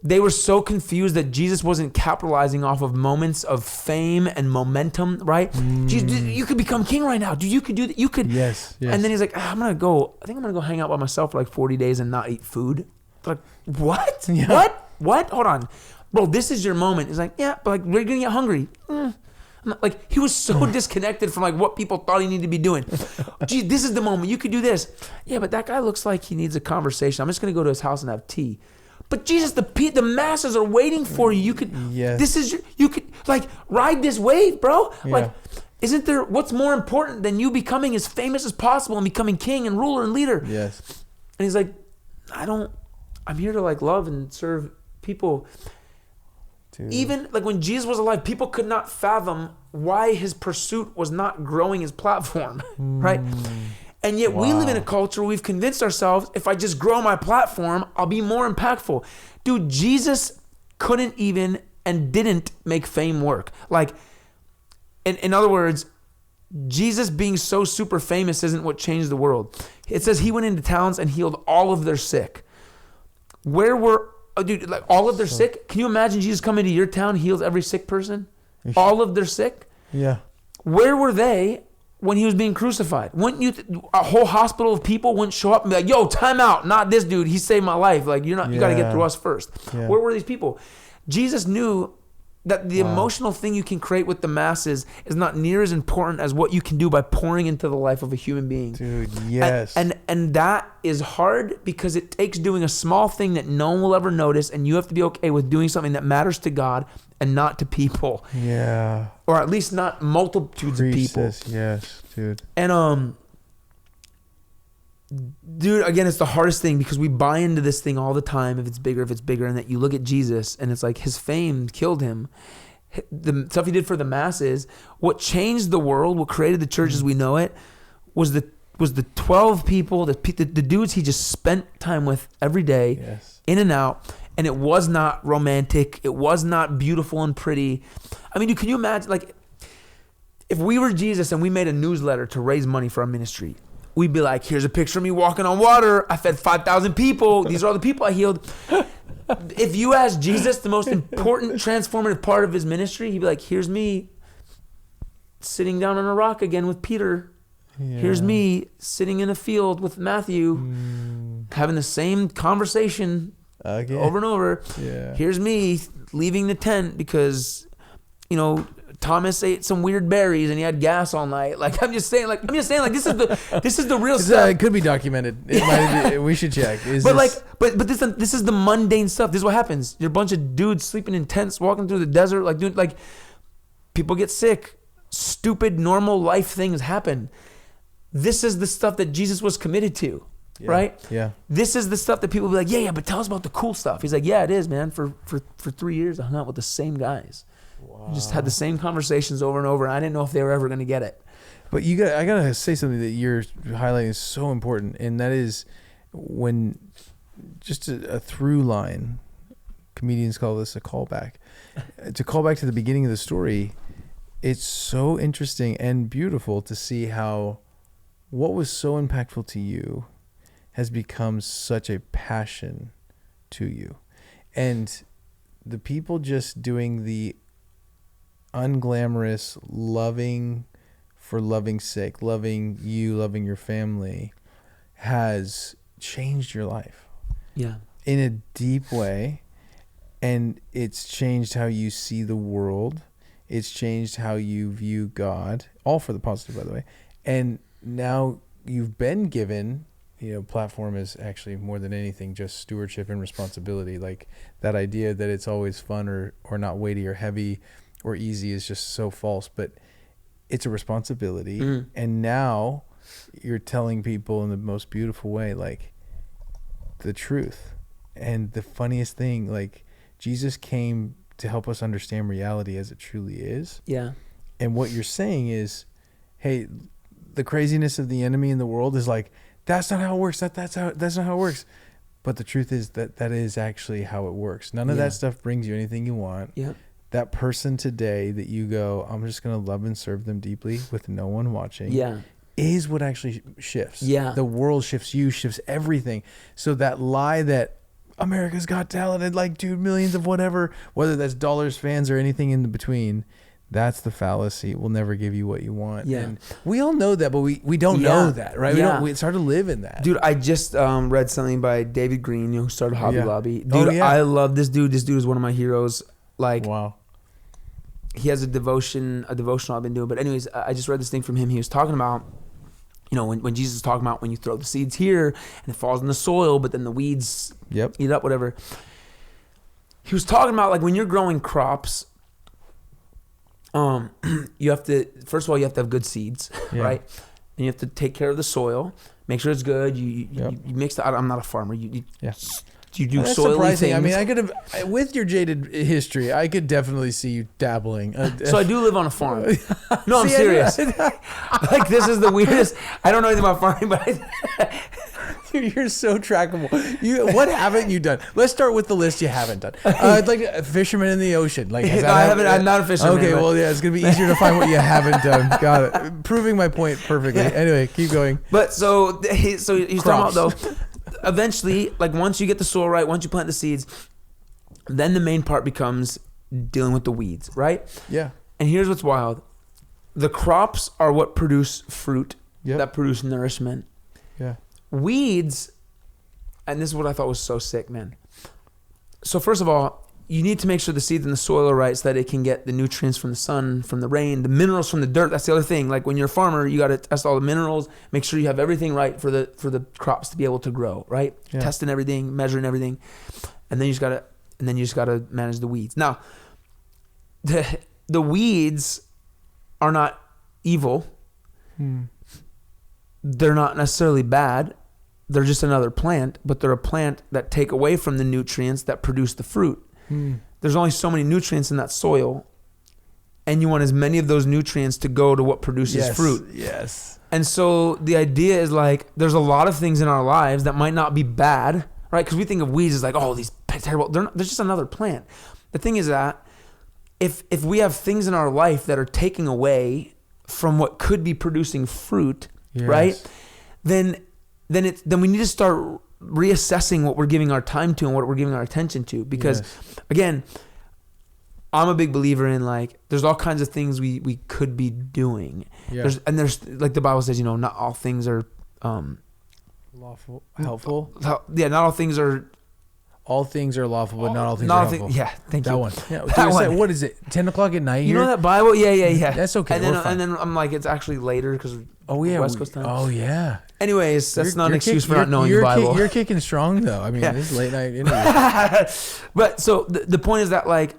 they were so confused that Jesus wasn't capitalizing off of moments of fame and momentum, right? Jesus, you could become king right now. Dude, you could do that. You could. Yes. And then he's like, I think I'm going to go hang out by myself for like 40 days and not eat food. Like, what? Yeah. What? Hold on. Bro, this is your moment. He's like, yeah, but like, we're going to get hungry. Like, he was so disconnected from like what people thought he needed to be doing. Gee, this is the moment. You could do this. Yeah, but that guy looks like he needs a conversation. I'm just going to go to his house and have tea. But Jesus, the masses are waiting for you. You could, you could like ride this wave, bro. Yeah. Like, isn't there, what's more important than you becoming as famous as possible and becoming king and ruler and leader? Yes. And he's like, I'm here to like love and serve people. Dude. Even like when Jesus was alive, people could not fathom why his pursuit was not growing his platform, right? And yet we live in a culture where we've convinced ourselves, if I just grow my platform, I'll be more impactful. Dude, Jesus couldn't even and didn't make fame work. Like, in other words, Jesus being so super famous isn't what changed the world. It says he went into towns and healed all of their sick. Where were, dude, like all of their sick? Can you imagine Jesus coming to your town, heals every sick person? All of their sick? Yeah. Where were they when he was being crucified? Wouldn't you, a whole hospital of people wouldn't show up and be like, yo, time out, not this dude, he saved my life. Like, you got to get through us first. Yeah. Where were these people? Jesus knew that the emotional thing you can create with the masses is not near as important as what you can do by pouring into the life of a human being. Dude, yes. And that is hard because it takes doing a small thing that no one will ever notice, and you have to be okay with doing something that matters to God and not to people. Yeah. Or at least not multitudes of people. Yes, dude. And dude, again, it's the hardest thing because we buy into this thing all the time. If it's bigger, and that you look at Jesus and it's like his fame killed him. The stuff he did for the masses, what changed the world, what created the church as we know it, was the 12 people, the dudes he just spent time with every day, in and out. And it was not romantic. It was not beautiful and pretty. I mean, can you imagine, like, if we were Jesus and we made a newsletter to raise money for our ministry, we'd be like, here's a picture of me walking on water. I fed 5,000 people. These are all the people I healed. If you ask Jesus the most important transformative part of his ministry, he'd be like, here's me sitting down on a rock again with Peter. Yeah. Here's me sitting in a field with Matthew, having the same conversation over and over. Yeah. Here's me leaving the tent because, Thomas ate some weird berries and he had gas all night. Like, I'm just saying, this is the real stuff. It could be documented. We should check. But this is the mundane stuff. This is what happens. You're a bunch of dudes sleeping in tents, walking through the desert, people get sick. Stupid, normal life things happen. This is the stuff that Jesus was committed to, right? Yeah. This is the stuff that people be like, yeah, but tell us about the cool stuff. He's like, yeah, it is, man. For 3 years, I hung out with the same guys. Wow. Just had the same conversations over and over. And I didn't know if they were ever going to get it. But I gotta say something that you're highlighting is so important, and that is when just a through line. Comedians call this a callback. To call back to the beginning of the story, it's so interesting and beautiful to see how what was so impactful to you has become such a passion to you, and the people just doing the unglamorous loving for loving's sake, loving you, loving your family, has changed your life in a deep way. And it's changed how you see the world. It's changed how you view God, all for the positive, by the way. And now you've been given platform is actually more than anything just stewardship and responsibility. Like that idea that it's always fun or not weighty or heavy or easy is just so false, but it's a responsibility. And now you're telling people in the most beautiful way, like, the truth. And the funniest thing, like, Jesus came to help us understand reality as it truly is. Yeah. And what you're saying is, hey, the craziness of the enemy in the world is like, that's not how it works. That's not how it works. But the truth is that is actually how it works. None of that stuff brings you anything you want. Yeah. That person today that you go, I'm just going to love and serve them deeply with no one watching. Yeah. Is what actually shifts. Yeah. The world shifts, shifts everything. So that lie that America's Got Talent and like, dude, millions of whatever, whether that's dollars, fans, or anything in between, that's the fallacy. It will never give you what you want. Yeah. And we all know that, but we don't know that, right? Yeah. It's hard to live in that. Dude, I just read something by David Green, who started Hobby Lobby. Dude, I love this dude. This dude is one of my heroes. Like, wow. He has a devotional I've been doing. But anyways, I just read this thing from him. He was talking about, when Jesus is talking about when you throw the seeds here and it falls in the soil, but then the weeds eat it up, whatever. He was talking about, like, when you're growing crops, you have to, first of all, you have to have good seeds, right? And you have to take care of the soil, make sure it's good. You mix the, I'm not a farmer. You do That's soily surprising. things. I mean, I could have, with your jaded history, I could definitely see you dabbling. So I do live on a farm. No, I'm serious. Like, this is the weirdest. I don't know anything about farming, but Dude, you're so trackable. What haven't you done? Let's start with the list you haven't done. Like a fisherman in the ocean. Like, no, I haven't. I'm not a fisherman. Okay, well, yeah, it's gonna be easier to find what you haven't done. Got it. Proving my point perfectly. Anyway, keep going. But so he's talking about, though, eventually, like, once you get the soil right, once you plant the seeds, then the main part becomes dealing with the weeds, right? Yeah. And here's what's wild: the crops are what produce fruit, that produce nourishment. Yeah. Weeds, and this is what I thought was so sick, man. So first of all, you need to make sure the seeds in the soil are right so that it can get the nutrients from the sun, from the rain, the minerals from the dirt. That's the other thing. Like, when you're a farmer, you got to test all the minerals, make sure you have everything right for the crops to be able to grow, right? Yeah. Testing everything, measuring everything, and then you just gotta manage the weeds. Now, the weeds are not evil. They're not necessarily bad. They're just another plant, but they're a plant that take away from the nutrients that produce the fruit. There's only so many nutrients in that soil, and you want as many of those nutrients to go to what produces fruit. Yes. And so the idea is, like, there's a lot of things in our lives that might not be bad, right? Because we think of weeds as like, oh, these terrible. They're just another plant. The thing is that if we have things in our life that are taking away from what could be producing fruit, right? Then we need to start reassessing what we're giving our time to and what we're giving our attention to. Because again, I'm a big believer in, like, there's all kinds of things we could be doing. There's like the Bible says, not all things are lawful, helpful. Not all things are. All things are lawful, but not all things are helpful. Thank you. That one. Yeah, that one. What is it? 10 o'clock at night? You know that Bible? Yeah. That's okay. And then I'm like, it's actually later because West Coast time. Oh yeah. Anyways, that's not an excuse for not knowing the Bible. You're kicking strong though. I mean, this is late night interview. But so the point is that, like,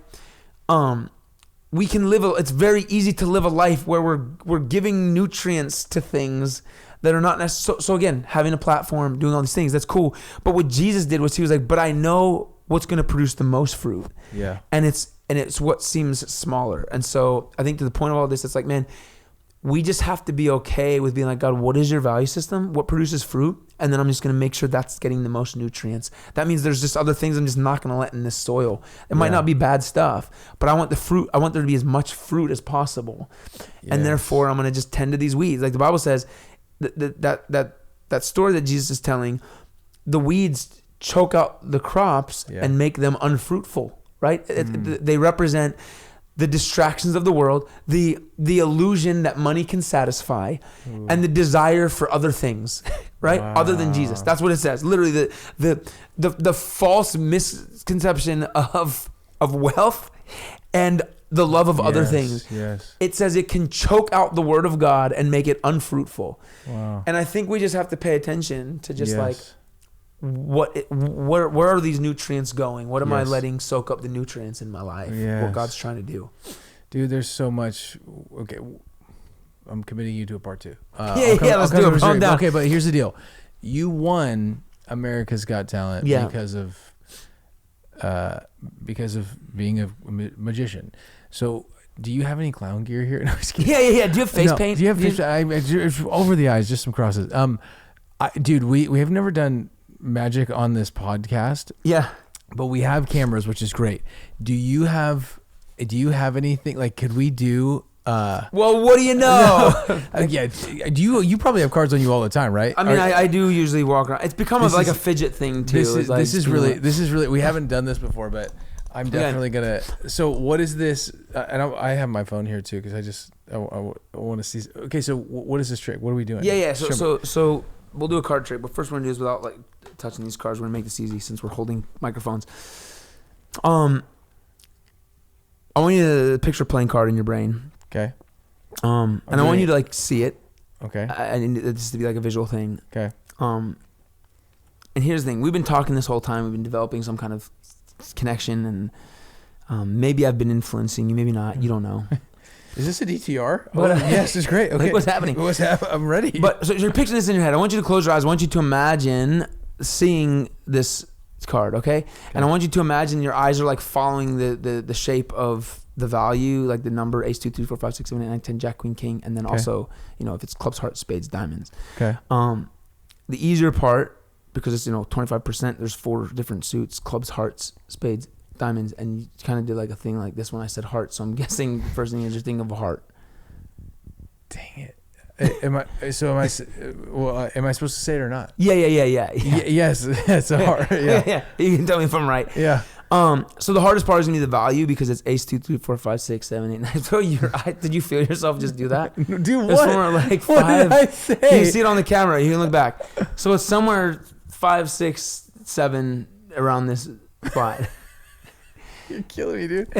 we can live. It's very easy to live a life where we're giving nutrients to things that are not necessary. So again, having a platform, doing all these things, that's cool. But what Jesus did was, he was like, but I know what's going to produce the most fruit. Yeah. And it's what seems smaller. And so I think to the point of all this, it's like, man, we just have to be okay with being like, God, what is your value system? What produces fruit? And then I'm just going to make sure that's getting the most nutrients. That means there's just other things I'm just not going to let in this soil. It might not be bad stuff, but I want the fruit. I want there to be as much fruit as possible. Yes. And therefore I'm going to just tend to these weeds. Like the Bible says, that story that Jesus is telling, the weeds choke out the crops and make them unfruitful, right? They represent the distractions of the world, the illusion that money can satisfy, and the desire for other things, right? Wow. Other than Jesus. That's what it says. Literally, the false misconception of wealth and the love of other things. Yes. It says it can choke out the word of God and make it unfruitful. Wow. And I think we just have to pay attention to just like, where are these nutrients going? What am I letting soak up the nutrients in my life? Yes. What God's trying to do. Dude, there's so much. Okay, I'm committing you to a part 2. Let's do it. Calm down. Okay, but here's the deal. You won America's Got Talent because of being a magician. So, do you have any clown gear here? No, Do you have face paint? Do you have face? Over the eyes, just some crosses. Dude, we have never done magic on this podcast. Yeah, but we have cameras, which is great. Do you have anything like? Could we do? Well, what do you know? Yeah, you probably have cards on you all the time, right? I mean, I do usually walk around. It's become like a fidget thing too. This is really. We haven't done this before, but I'm definitely gonna. So what is this? And I have my phone here too because I want to see. Okay, so what is this trick? What are we doing? Yeah. So we'll do a card trick, but first we're gonna do this without like touching these cards. We're gonna make this easy since we're holding microphones. I want you to picture a playing card in your brain. Okay. And I want you to like see it. Okay. I need this to be like a visual thing. Okay. And here's the thing: we've been talking this whole time. We've been developing some kind of connection, and maybe I've been influencing you, maybe not. You don't know. Is this a DTR? Yes, it's great. Okay. Like, what's happening? I'm ready. But so you're picturing this in your head. I want you to close your eyes. I want you to imagine seeing this card, okay? And I want you to imagine your eyes are like following the shape of the value, like the number ace 2 3 4 5 6 7 8 9 10 jack queen king, and then also if it's clubs hearts spades diamonds. Okay. The easier part, because it's 25%, there's 4 different suits: clubs, hearts, spades, diamonds, and you kind of did like a thing like this when I said heart. So I'm guessing the first thing is you're thinking of a heart. Dang it. Am I supposed to say it or not? Yeah. Yes, it's a heart. Yeah. You can tell me if I'm right. Yeah. So the hardest part is gonna be the value because it's ace 2 3 4 5 6 7 8 9. So did you feel yourself just do that? Do what? It's somewhere like 5. What did I say? You can see it on the camera. You can look back. So it's somewhere 5, 6, 7 around this spot. You're killing me, dude.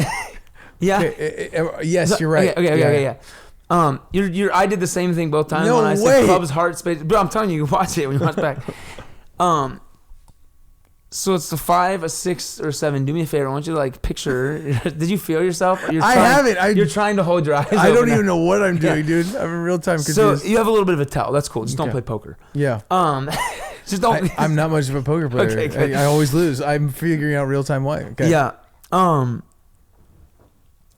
Yeah. Okay, yes, you're right. Okay. Yeah. I did the same thing both times when I said clubs, hearts, spades. But I'm telling you, watch it when you watch back. So it's a 5, a 6, or a 7. Do me a favor. I want you to like picture. Did you feel yourself? I haven't. You're trying to hold your eyes. I don't even know what I'm doing, dude. I'm in real time confused. So you have a little bit of a tell. That's cool. Just don't play poker. Yeah. Just don't. I'm not much of a poker player. Okay, good. I always lose. I'm figuring out real time why. Okay. Yeah.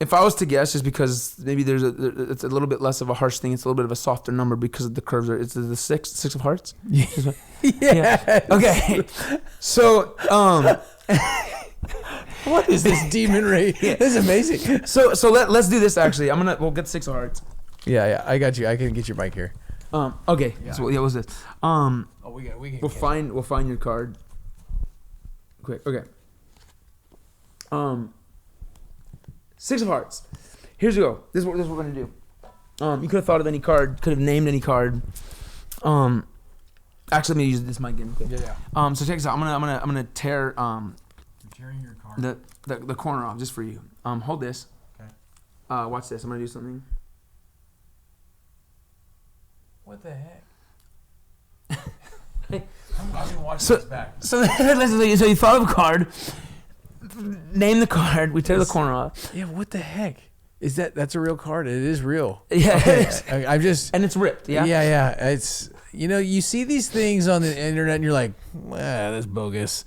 If I was to guess, just because maybe it's a little bit less of a harsh thing, it's a little bit of a softer number because of the curves. It's the 6 of hearts. Yeah. Okay. So, what is this demon ray? This is amazing. So let's do this. Actually, we'll get 6 of hearts. Yeah. I got you. I can get your mic here. Okay. Yeah. So what's this? We'll find your card. Quick. Okay. 6 of hearts. Here's you go. This is what we're gonna do. You could have thought of any card. Could have named any card. Actually, let me use this mic again. Okay. Yeah. So check this out. I'm gonna tear I'm tearing your card. the corner off just for you. Hold this. Okay. Watch this. I'm gonna do something. What the heck? I've been watching this back. So listen. So you thought of a card. Name the card. We tear the corner off. Yeah, what the heck? Is that's a real card? It is real. Yeah, okay. It is. I'm just... And it's ripped, yeah? Yeah. It's... you see these things on the internet and you're like, that's bogus.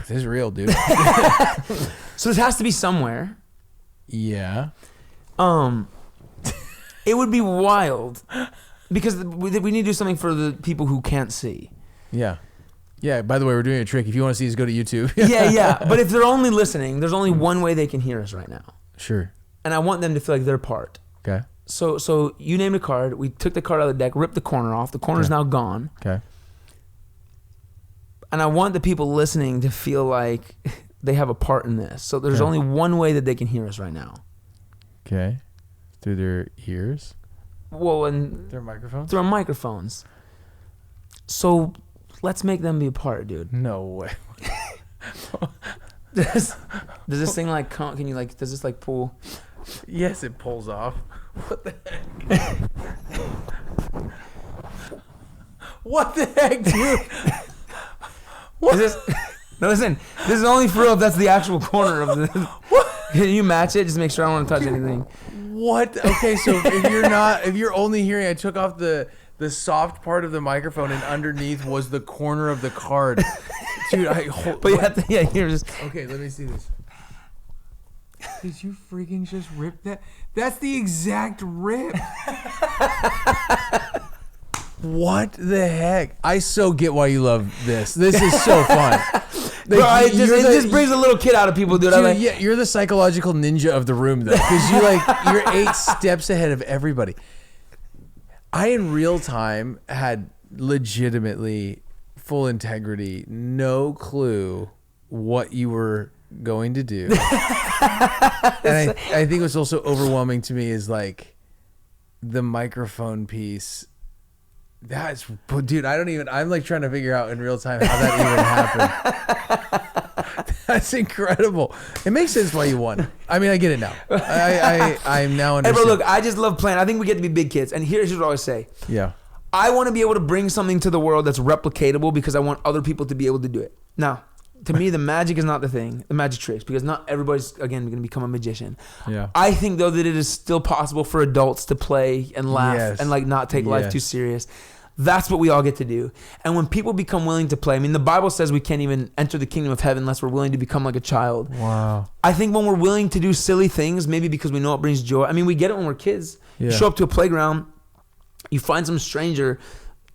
This is real, dude. So this has to be somewhere. Yeah. It would be wild because we need to do something for the people who can't see. Yeah. Yeah, by the way, we're doing a trick. If you want to see us, go to YouTube. Yeah. But if they're only listening, there's only one way they can hear us right now. Sure. And I want them to feel like they're part. Okay. So you named a card. We took the card out of the deck, ripped the corner off. The corner's now gone. Okay. And I want the people listening to feel like they have a part in this. So there's only one way that they can hear us right now. Okay. Through their ears? Well, and their microphones? Through our microphones. So let's make them be a part, dude. No way. Does this thing like, can you like, does this like pull? Yes, it pulls off. What the heck? What the heck, dude? What? Is this, no, listen. This is only for real if that's the actual corner of the. What? Can you match it? Just make sure I don't want to touch anything. What? Okay, so if you're only hearing, I took off the soft part of the microphone, and underneath was the corner of the card. Dude, But you have to, yeah, you're just. Okay, let me see this. Did you freaking just rip that? That's the exact rip. What the heck? I so get why you love this. This is so fun. Bro, it just brings a little kid out of people, dude. Dude, yeah, you're the psychological ninja of the room, though, because you're 8 steps ahead of everybody. I, in real time, had legitimately full integrity, no clue what you were going to do. And I think what's also overwhelming to me is like the microphone piece. That's, dude, I'm like trying to figure out in real time how that even happened. That's incredible. It makes sense why you won. I mean, I get it now. I'm now understanding. Hey, bro, look, I just love playing. I think we get to be big kids. And here's what I always say. Yeah. I want to be able to bring something to the world that's replicatable because I want other people to be able to do it. Now, to me, the magic is not the thing, the magic tricks, because not everybody's, again, going to become a magician. Yeah. I think, though, that it is still possible for adults to play and laugh and like not take life too serious. That's what we all get to do. And when people become willing to play, I mean, the Bible says we can't even enter the kingdom of heaven unless we're willing to become like a child. Wow. I think when we're willing to do silly things, maybe because we know it brings joy. I mean, we get it when we're kids. Yeah. You show up to a playground, you find some stranger.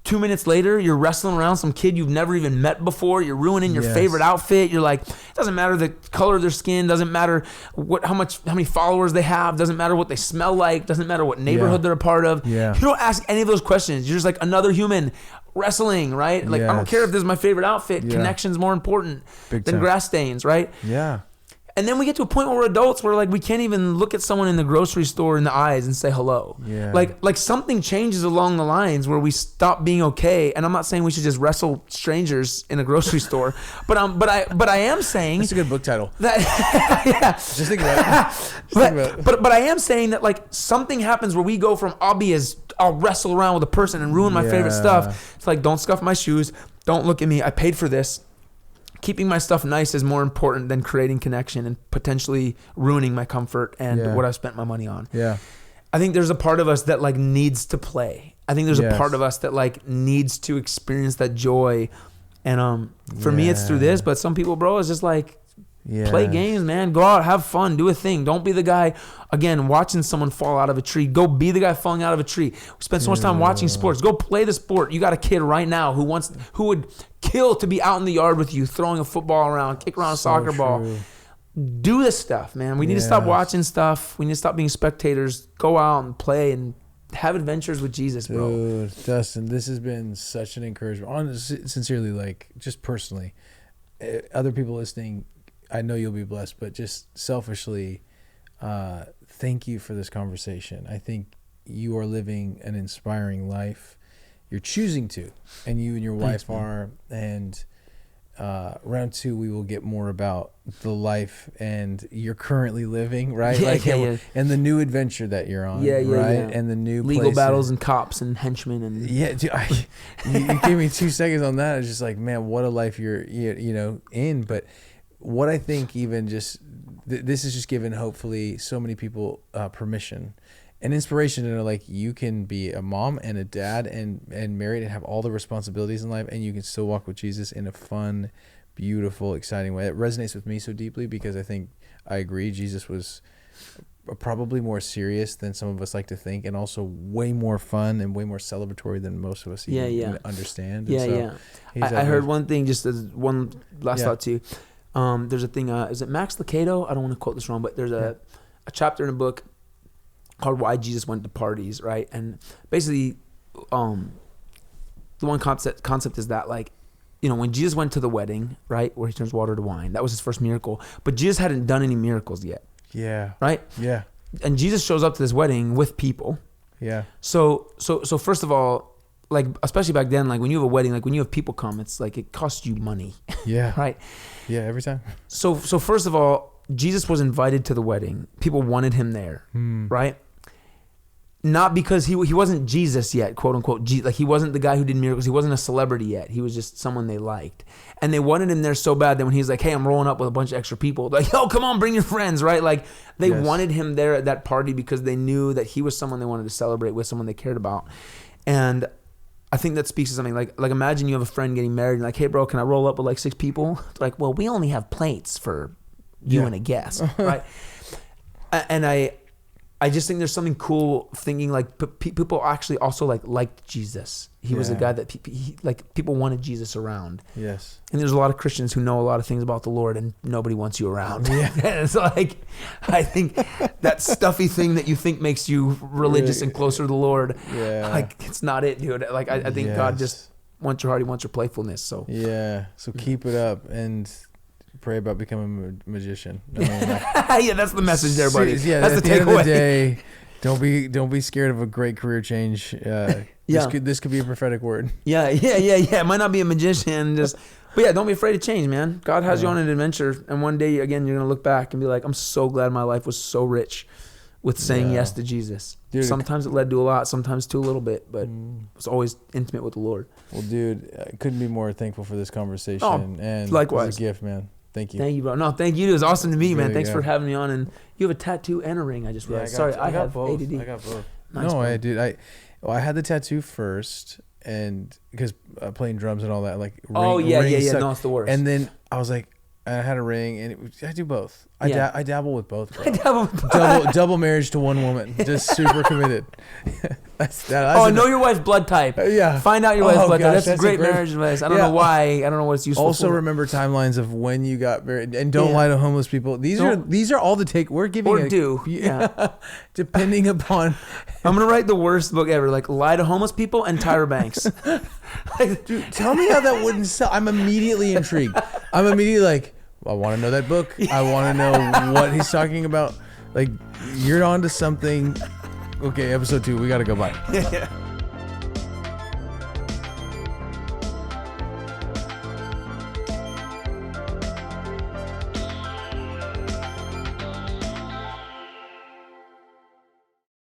2 minutes later, you're wrestling around some kid you've never even met before. You're ruining your favorite outfit. You're like, it doesn't matter the color of their skin. Doesn't matter how many followers they have. Doesn't matter what they smell like. Doesn't matter what neighborhood they're a part of. Yeah. You don't ask any of those questions. You're just like another human wrestling, right? Like, I don't care if this is my favorite outfit. Yeah. Connection's more important than grass stains, right? Yeah. And then we get to a point where we're adults where like we can't even look at someone in the grocery store in the eyes and say hello. Yeah. Like something changes along the lines where we stop being okay. And I'm not saying we should just wrestle strangers in a grocery store, but I am saying that's a good book title. That yeah. Just think about it. But I am saying that like something happens where we go from I'll wrestle around with a person and ruin my favorite stuff. It's like, don't scuff my shoes. Don't look at me. I paid for this. Keeping my stuff nice is more important than creating connection and potentially ruining my comfort and what I've spent my money on. Yeah. I think there's a part of us that like needs to play. I think there's a part of us that like needs to experience that joy. And for me, it's through this. But some people, bro, it's just like, play games, man. Go out, have fun, do a thing. Don't be the guy, again, watching someone fall out of a tree. Go be the guy falling out of a tree. We spend so much time watching sports. Go play the sport. You got a kid right now who would kill to be out in the yard with you, throwing a football around, kick around a soccer ball. Do this stuff, man. We need to stop watching stuff. We need to stop being spectators. Go out and play and have adventures with Jesus, bro. Dude, Dustin, this has been such an encouragement. Sincerely, like, just personally, other people listening, I know you'll be blessed, but just selfishly, thank you for this conversation. I think you are living an inspiring life. You're choosing to, and you and your wife are. And round 2, we will get more about the life and you're currently living, right? And the new adventure that you're on, right? And the new legal battles and cops and henchmen and dude, you gave me 2 seconds on that. It's just like, man, what a life you're in. But what I think even just this is just giving hopefully so many people permission and inspiration to know, like, you can be a mom and a dad and married and have all the responsibilities in life, and you can still walk with Jesus in a fun, beautiful, exciting way. It resonates with me so deeply because I agree, Jesus was probably more serious than some of us like to think, and also way more fun and way more celebratory than most of us even understand. I heard one thing, just as one last thought too. There's a thing, is it Max Lucado? I don't want to quote this wrong, but there's a chapter in a book called Why Jesus Went to Parties, right? And basically, the one concept is that, like, when Jesus went to the wedding, right, where he turns water to wine, that was his first miracle. But Jesus hadn't done any miracles yet. Yeah. Right? Yeah. And Jesus shows up to this wedding with people. Yeah. So first of all, like, especially back then, like when you have a wedding, like when you have people come, it's like it costs you money. Yeah. Right? Yeah, every time. So first of all, Jesus was invited to the wedding. People wanted him there, right? Not because he wasn't Jesus yet, quote unquote. Like he wasn't the guy who did miracles. He wasn't a celebrity yet. He was just someone they liked. And they wanted him there so bad that when he's like, hey, I'm rolling up with a bunch of extra people, like, yo, come on, bring your friends, right? Like they wanted him there at that party because they knew that he was someone they wanted to celebrate with, someone they cared about. And I think that speaks to something like imagine you have a friend getting married and like, hey bro, can I roll up with like 6 people? They're like, well, we only have plates for you and a guest, right? And I just think there's something cool thinking like people actually also liked Jesus. He was a guy that people wanted Jesus around. Yes. And there's a lot of Christians who know a lot of things about the Lord and nobody wants you around. Yeah. And it's like, I think that stuffy thing that you think makes you religious and closer to the Lord, like it's not it, dude. Like I think God just wants your heart. He wants your playfulness. So so keep it up and pray about becoming a magician. I mean, yeah, that's the message there, buddy. Yeah, that's at the end takeaway. of the day, don't be scared of a great career change. This could be a prophetic word. Yeah. It might not be a magician, but yeah, don't be afraid to change, man. God has you on an adventure, and one day again you're gonna look back and be like, I'm so glad my life was so rich with saying yes to Jesus. Dude, sometimes it led to a lot, sometimes to a little bit, but it was always intimate with the Lord. Well, dude, I couldn't be more thankful for this conversation. And likewise. It's a gift, man. Thank you. Thank you, bro. No, thank you. It was awesome to meet you, man. Thanks for having me on. And you have a tattoo and a ring, I just realized. Sorry, I have both. ADD. I got both. Nice, I did. I had the tattoo first, and because playing drums and all that, like ring sucked. No, it's the worst. And then I was like, I had a ring, and I do both. I dabble with both, bro. I dabble with both. double marriage to one woman, just super committed. That's know your wife's blood type. Find out your wife's blood type. That's a great marriage advice. I don't know why. I don't know what it's useful also for. Remember timelines of when you got married, and don't lie to homeless people. These are all the take. We're giving depending upon. I'm gonna write the worst book ever. Like lie to homeless people and Tyra Banks. Dude, tell me how that wouldn't sell. I'm immediately intrigued. I'm immediately like, I want to know that book. I want to know what he's talking about. Like, you're on to something. Okay, episode 2. We got to go. Bye.